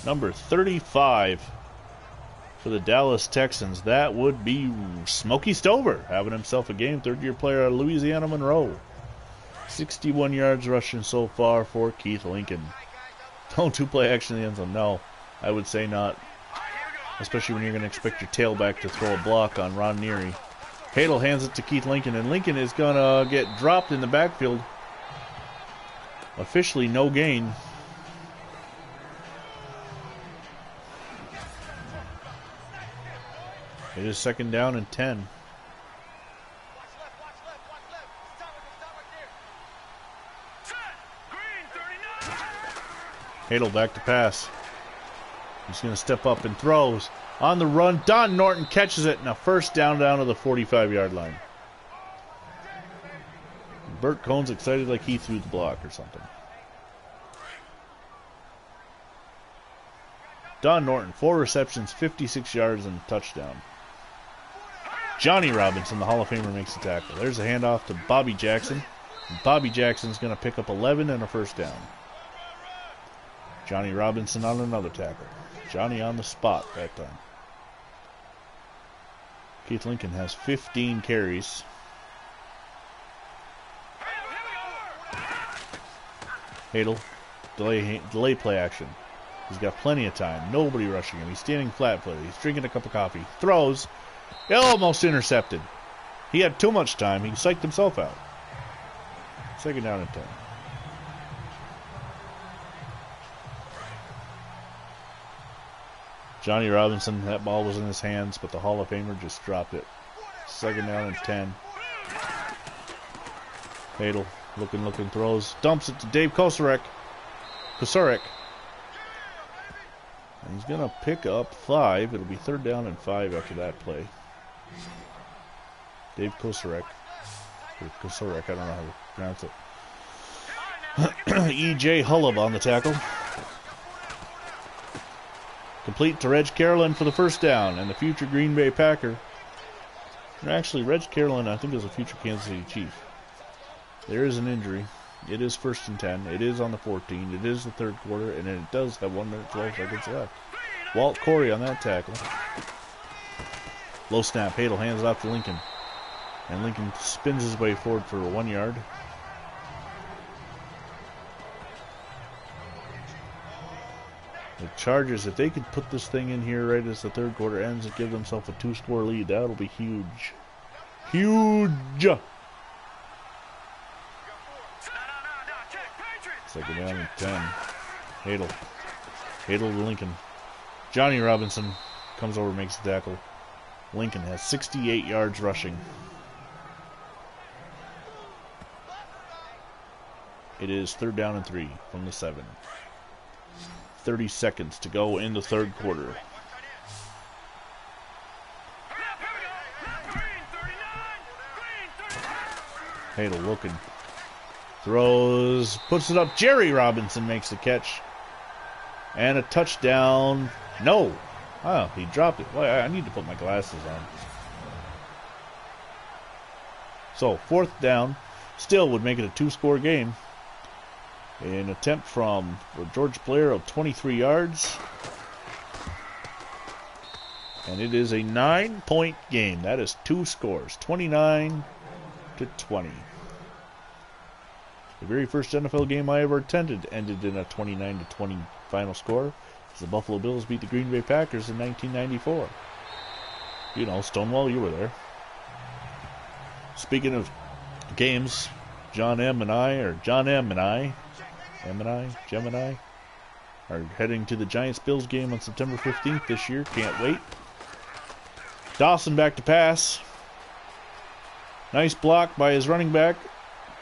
Number 35 for the Dallas Texans. That would be Smokey Stover having himself a game. Third-year player out of Louisiana Monroe. 61 yards rushing so far for Keith Lincoln. Don't play action in the end zone. No, I would say not. Especially when you're going to expect your tailback to throw a block on Ron Neary. Hadel hands it to Keith Lincoln, and Lincoln is going to get dropped in the backfield. Officially no gain. It is second down and 10. Hadel back to pass. He's going to step up and throws. On the run, Don Norton catches it, and a first down to the 45-yard line. Bert Cohn's excited like he threw the block or something. Don Norton, 4 receptions, 56 yards, and a touchdown. Johnny Robinson, the Hall of Famer, makes the tackle. There's a handoff to Bobby Jackson. And Bobby Jackson's going to pick up 11 and a first down. Johnny Robinson on another tackle. Johnny on the spot that time. Keith Lincoln has 15 carries. Hadel, delay play action. He's got plenty of time. Nobody rushing him. He's standing flat-footed. He's drinking a cup of coffee. Throws. Almost intercepted. He had too much time. He psyched himself out. Second down and 10. Johnny Robinson, that ball was in his hands, but the Hall of Famer just dropped it. Second down and 10. Hadel, looking, throws. Dumps it to Dave Kosorek. And he's going to pick up 5. It'll be third down and 5 after that play. Dave Kosorek. I don't know how to pronounce it. E.J. Hullab on the tackle. Complete to Reg Carolyn for the first down, and the future Green Bay Packer. Actually, Reg Carolyn, I think, is a future Kansas City Chief. There is an injury. It is first and 10. It is on the 14. It is the third quarter, and it does have 1 minute 12 seconds left. Walt Corey on that tackle. Low snap. Hadel hands it off to Lincoln. And Lincoln spins his way forward for 1 yard. The Chargers, if they could put this thing in here right as the third quarter ends and give themselves a 2-score lead, that'll be huge. Huge! Second down and 10. Hadel to Lincoln. Johnny Robinson comes over, makes the tackle. Lincoln has 68 yards rushing. It is third down and 3 from the 7. 30 seconds to go in the third quarter. Hadel looking. Throws, puts it up. Jerry Robinson makes the catch. And a touchdown. No. Oh, he dropped it. Well, I need to put my glasses on. So, fourth down. Still would make it a 2-score game. An attempt from George Blair of 23 yards. And it is a 9-point game. That is 2 scores. 29-20. The very first NFL game I ever attended ended in a 29-20 final score, as the Buffalo Bills beat the Green Bay Packers in 1994. You know, Stonewall, you were there. Speaking of games, Gemini, are heading to the Giants-Bills game on September 15th this year. Can't wait. Dawson back to pass. Nice block by his running back.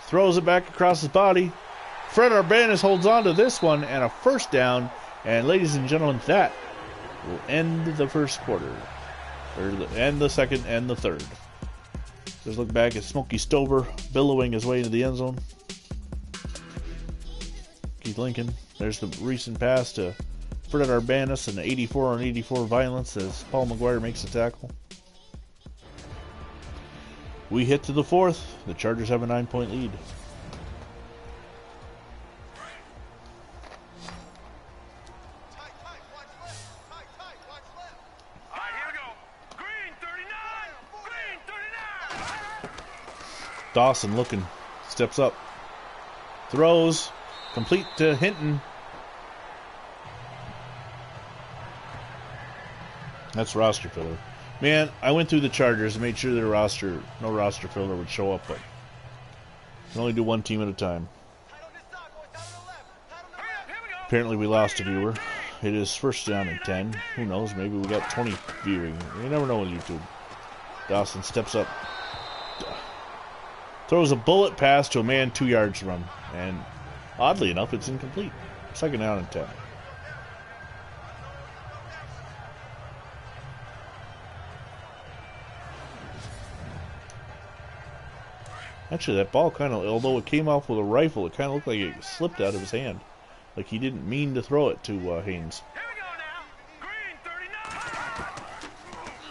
Throws it back across his body. Fred Arbanis holds on to this one and a first down. And ladies and gentlemen, that will end the first quarter. End the second and the third. Just look back at Smokey Stover billowing his way into the end zone. Keith Lincoln. There's the recent pass to Fred Arbanis and 84-on-84 violence as Paul McGuire makes the tackle. We hit to the fourth. The Chargers have a 9-point lead. Dawson looking. Steps up. Throws. Complete to Hinton. That's roster filler. Man, I went through the Chargers and made sure their roster, no roster filler would show up, but you can only do one team at a time. Apparently we lost a viewer. It is first down and 10. Who knows, maybe we got 20 viewing. You never know with YouTube. Dawson steps up. Throws a bullet pass to a man 2 yards run. And oddly enough, it's incomplete. Second down and 10. Actually, that ball kind of, although it came off with a rifle, it kind of looked like it slipped out of his hand. Like he didn't mean to throw it to Haynes. Here we go now. Green 39.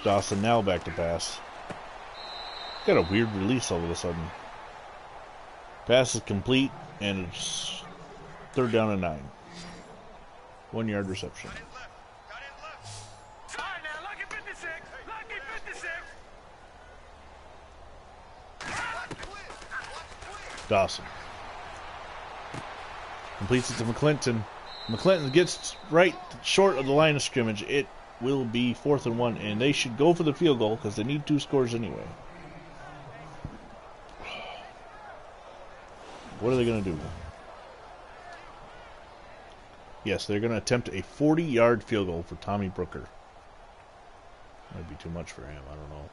Dawson now back to pass. Got a weird release all of a sudden. Pass is complete, and it's third down and 9. 1 yard reception. All right now, lucky 56. Lucky 56. Dawson completes it to McClinton. McClinton gets right short of the line of scrimmage. It will be 4th and 1, and they should go for the field goal because they need 2 scores anyway. What are they going to do? Yes, they're going to attempt a 40-yard field goal for Tommy Brooker. Might be too much for him. I don't know.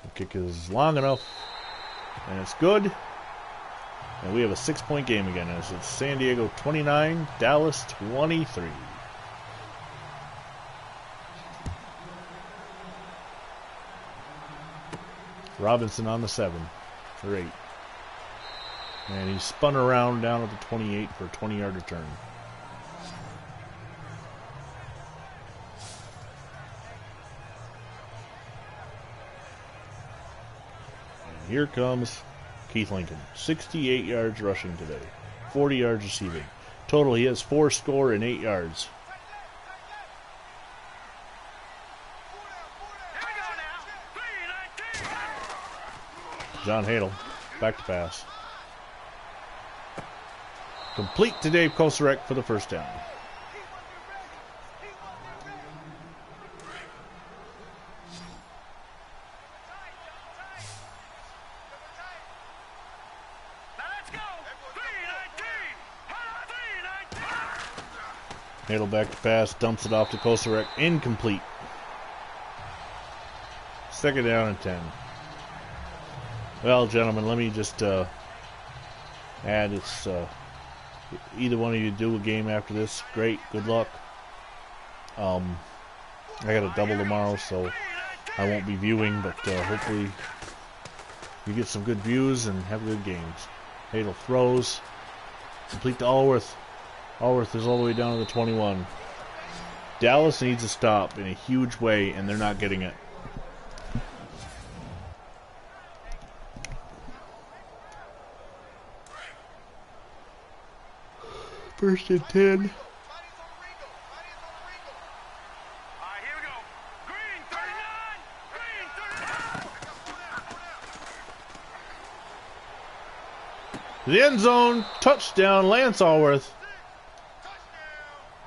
The kick is long enough, and it's good. And we have a 6-point game again. As it's San Diego 29, Dallas 23. Robinson on the 7 for 8. And he spun around down at the 28 for a 20-yard return. And here comes Keith Lincoln. 68 yards rushing today. 40 yards receiving. Total, he has 4 score and 8 yards. John Hadel, back to pass. Complete to Dave Kosarek for the first down. Hadel back to pass, dumps it off to Kosarek, incomplete. Second down and 10. Well, gentlemen, let me just add, it's either one of you do a game after this, great, good luck. I got a double tomorrow, so I won't be viewing, but hopefully you get some good views and have good games. Hadel throws, complete to Allworth. Allworth is all the way down to the 21. Dallas needs a stop in a huge way, and they're not getting it. First and 10. All right, here we go. Green 39. Green 39. The end zone, touchdown, Lance Allworth.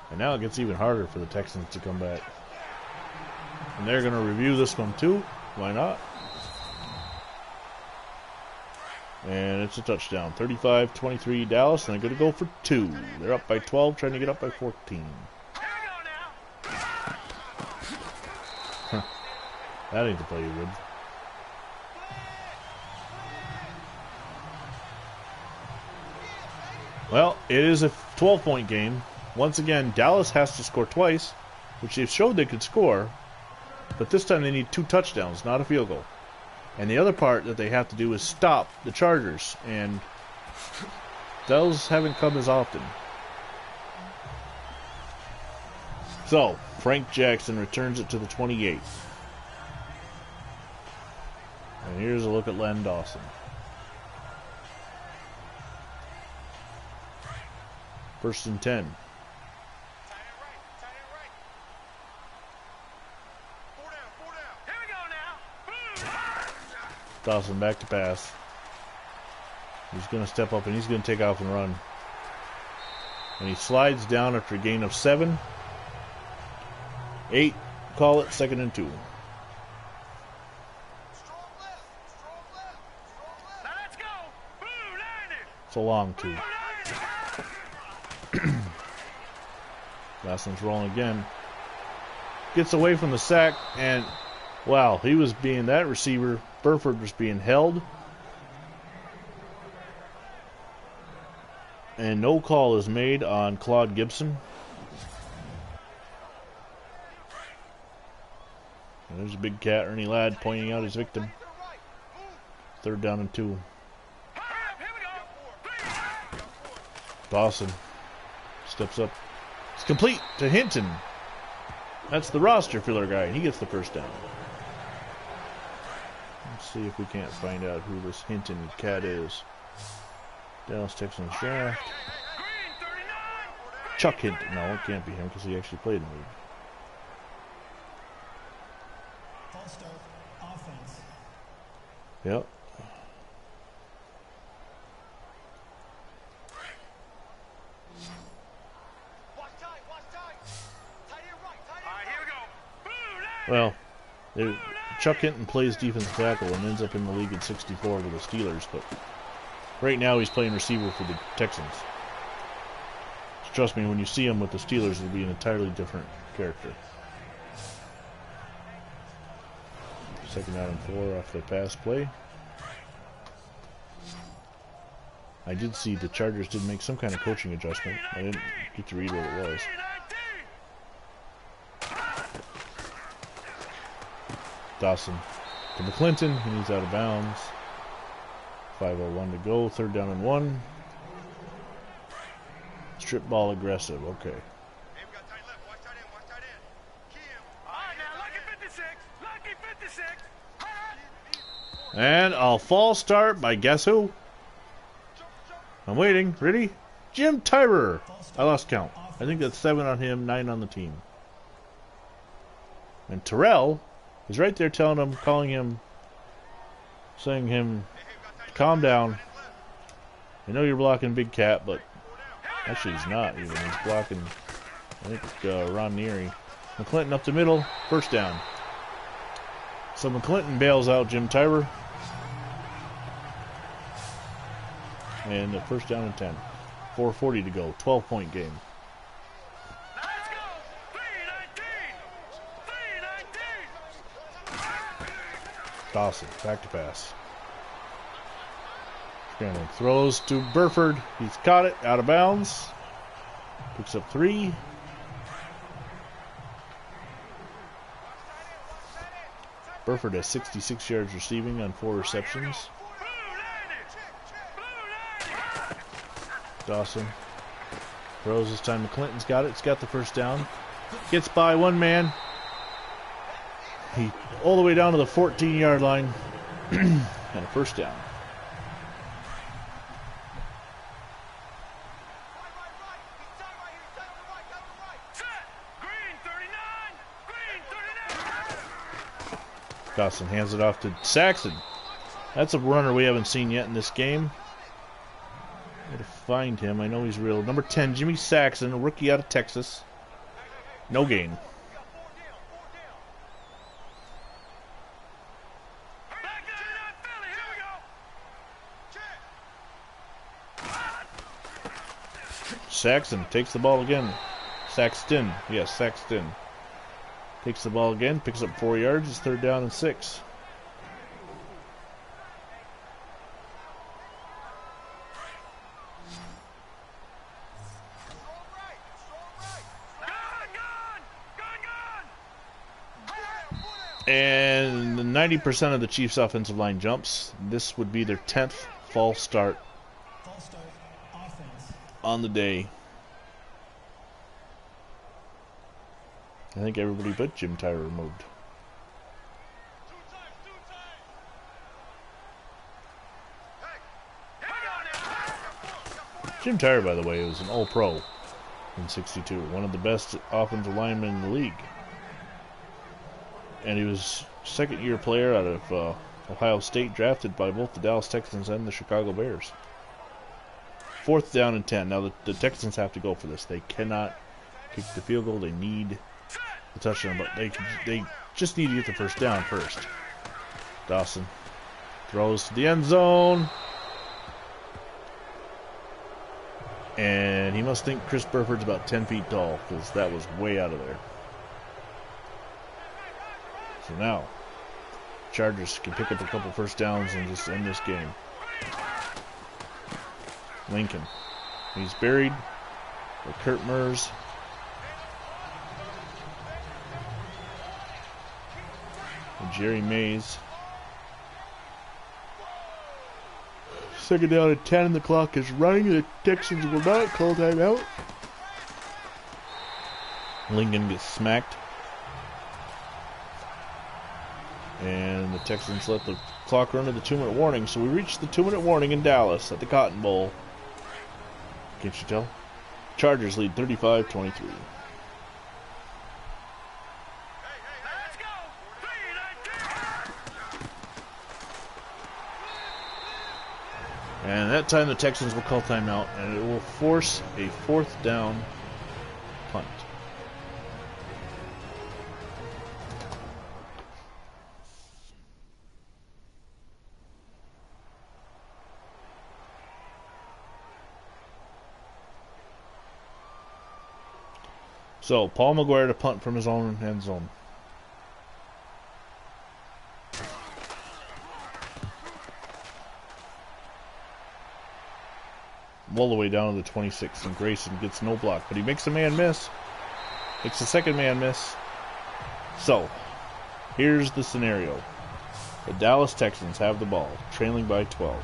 And now it gets even harder for the Texans to come back. And they're going to review this one too. Why not? And it's a touchdown. 35-23 Dallas, and they're going to go for 2. They're up by 12, trying to get up by 14. Here we go now. That ain't the play you would. Well, it is a 12-point game. Once again, Dallas has to score twice, which they've showed they could score, but this time they need 2 touchdowns, not a field goal. And the other part that they have to do is stop the Chargers, and those haven't come as often. So, Frank Jackson returns it to the 28. And here's a look at Len Dawson. First and 10. Dawson back to pass. He's going to step up and he's going to take off and run. And he slides down after a gain of 7. 8. Call it 2nd and 2. Now let's go. Boo, Niners. It's a long 2. Dawson's rolling again. Gets away from the sack, and wow, he was being, that receiver, Burford, was being held. And no call is made on Claude Gibson. And there's a big cat, Ernie Ladd, pointing out his victim. 3rd down and 2. Dawson steps up. It's complete to Hinton. That's the roster filler guy, and he gets the first down. Let's see if we can't find out who this Hinton cat is. Dallas Texans draft. Chuck Hinton. No, it can't be him because he actually played in the league. False start, offense. Yep. Well, Chuck Hinton plays defensive tackle and ends up in the league at 64 with the Steelers, but right now he's playing receiver for the Texans. So trust me, when you see him with the Steelers, it'll be an entirely different character. 2nd down and 4 off the pass play. I did see the Chargers did make some kind of coaching adjustment. I didn't get to read what it was. Dawson to McClinton, and he's out of bounds. 5:01 to go, 3rd down and 1. Strip ball aggressive, okay. And a false start by guess who? I'm waiting. Ready? Jim Tyrer. I lost count. I think that's 7 on him, 9 on the team. And Terrell is right there telling him, calling him, saying him, calm down. I know you're blocking Big Cat, but actually he's not even. He's blocking, I think, Ron Neary. McClinton up the middle, 1st down. So McClinton bails out Jim Tyrer. And the 1st down and 10. 4:40 to go, 12-point game. Dawson, back to pass. Scrambling, throws to Burford. He's caught it, out of bounds. Picks up 3. Burford has 66 yards receiving on 4 receptions. Dawson throws this time. McClinton's got it. It's got the 1st down. Gets by 1 man. He all the way down to the 14-yard line. And a 1st down. Dawson hands it off to Saxon. That's a runner we haven't seen yet in this game. Gotta find him. I know he's real. Number 10, Jimmy Saxon, a rookie out of Texas. No gain. Saxon takes the ball again. Saxton. Yes, Saxton. Takes the ball again, picks up 4 yards. It's 3rd down and 6. And 90% of the Chiefs' offensive line jumps. This would be their 10th false start on the day. I think everybody but Jim Tyrer moved. Jim Tyrer, by the way, was an All-Pro in '62. One of the best offensive linemen in the league. And he was second-year player out of Ohio State, drafted by both the Dallas Texans and the Chicago Bears. 4th down and 10. Now the Texans have to go for this. They cannot kick the field goal. They need the touchdown, but they just need to get the 1st down first. Dawson throws to the end zone. And he must think Chris Burford's about 10 feet tall, because that was way out of there. So now, Chargers can pick up a couple 1st downs and just end this game. Lincoln He's buried by Kurt Mers. And Jerry Mays. Second down at 10 and the clock is running. The Texans will not call timeout. Lincoln gets smacked. And the Texans let the clock run to the 2-minute warning. So we reached the 2-minute warning in Dallas at the Cotton Bowl. Can't you tell? Chargers lead 35-23. And that time the Texans will call timeout, and it will force a 4th down punt. So, Paul McGuire to punt from his own end zone. All the way down to the 26, and Grayson gets no block, but he makes a man miss. Makes a second man miss. So, here's the scenario. The Dallas Texans have the ball, trailing by 12.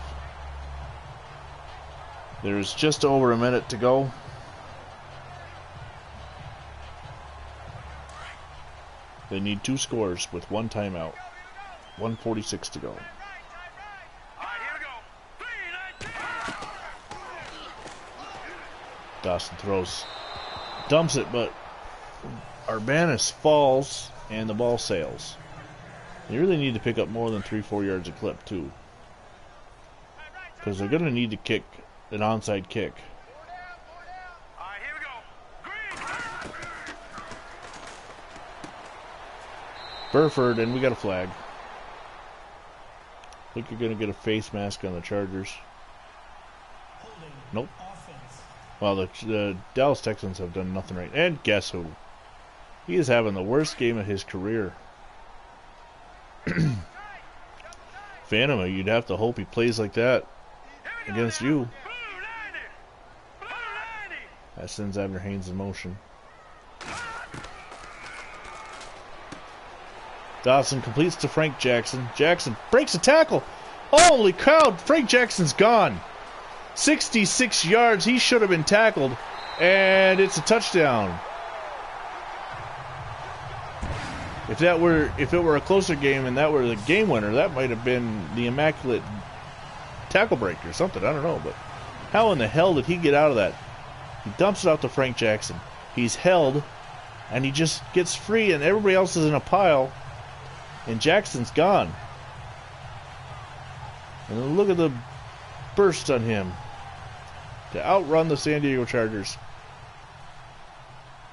There's just over a minute to go. They need 2 scores with 1 timeout. 1:46 to go. Dawson throws, dumps it, but Urbanus falls and the ball sails. They really need to pick up more than 3-4 yards a clip too, because they're going to need to kick an onside kick. Burford, and we got a flag. I think you're going to get a face mask on the Chargers. Nope. Well, the Dallas Texans have done nothing right. And guess who? He is having the worst game of his career. Phantom, you'd have to hope he plays like that against you. That sends Abner Haynes in motion. Dawson completes to Frank Jackson. Jackson breaks a tackle. Holy cow, Frank Jackson's gone. 66 yards, he should have been tackled, and it's a touchdown. If it were a closer game and that were the game winner, that might have been the immaculate tackle break or something, I don't know, but how in the hell did he get out of that? He dumps it out to Frank Jackson. He's held, and he just gets free, and everybody else is in a pile, and Jackson's gone. And look at the burst on him to outrun the San Diego Chargers.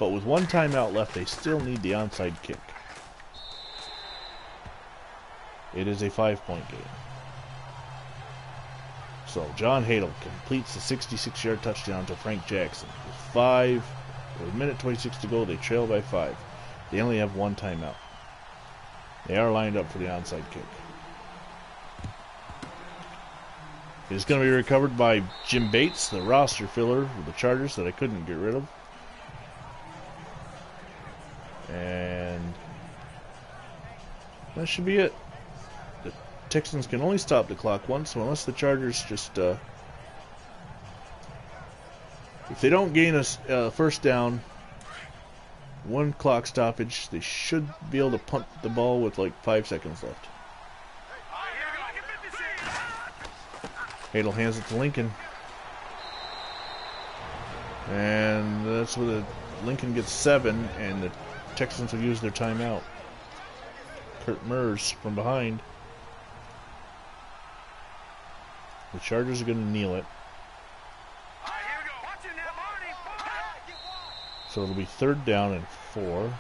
But with 1 timeout left, they still need the onside kick. It is a 5-point game. So John Hadel completes the 66-yard touchdown to Frank Jackson. With a minute 26 to go, they trail by 5. They only have 1 timeout. They are lined up for the onside kick. It's going to be recovered by Jim Bates, the roster filler for the Chargers that I couldn't get rid of. And that should be it. The Texans can only stop the clock once, so unless the Chargers just... if they don't gain a first down, 1 clock stoppage, they should be able to punt the ball with like 5 seconds left. Hadel hands it to Lincoln. And that's where the Lincoln gets 7, and the Texans will use their timeout. Kurt Mers from behind. The Chargers are going to kneel it. So it'll be 3rd down and 4.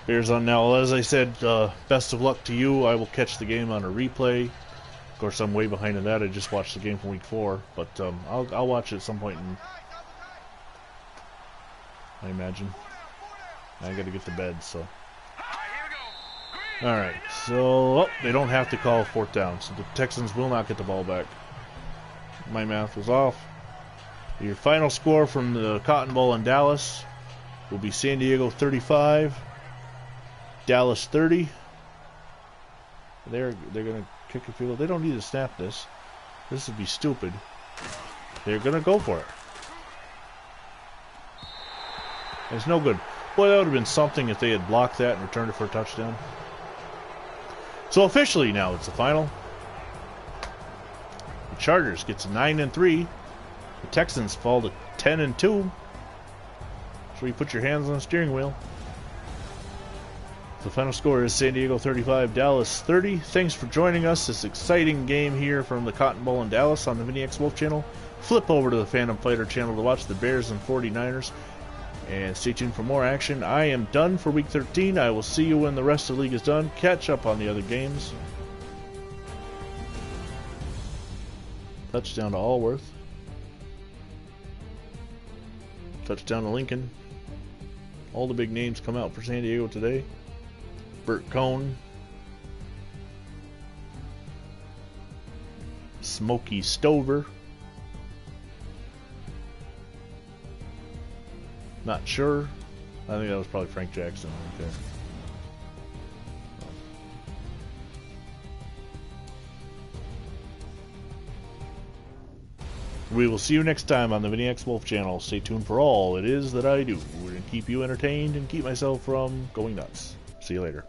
Bears on now. As I said, best of luck to you. I will catch the game on a replay. Of course, I'm way behind in that. I just watched the game from week 4, but I'll watch it at some point. I imagine. I got to get to bed, so. Alright, so they don't have to call fourth down, so the Texans will not get the ball back. My math was off. Your final score from the Cotton Bowl in Dallas will be San Diego 35, Dallas 30. They're gonna kick a field goal. They don't need to snap this. This would be stupid. They're gonna go for it. It's no good. Boy, that would have been something if they had blocked that and returned it for a touchdown. So officially now it's the final. The Chargers gets 9-3. The Texans fall to 10-2. So you put your hands on the steering wheel. The final score is San Diego 35, Dallas 30. Thanks for joining us. This exciting game here from the Cotton Bowl in Dallas on the VinnyXWolf channel. Flip over to the Phantom Fighter channel to watch the Bears and 49ers. And stay tuned for more action. I am done for Week 13. I will see you when the rest of the league is done. Catch up on the other games. Touchdown to Allworth. Touchdown to Lincoln. All the big names come out for San Diego today. Burt Cohn. Smokey Stover. Not sure. I think that was probably Frank Jackson. Okay. We will see you next time on the VinnyXWolf channel. Stay tuned for all it is that I do. We're going to keep you entertained and keep myself from going nuts. See you later.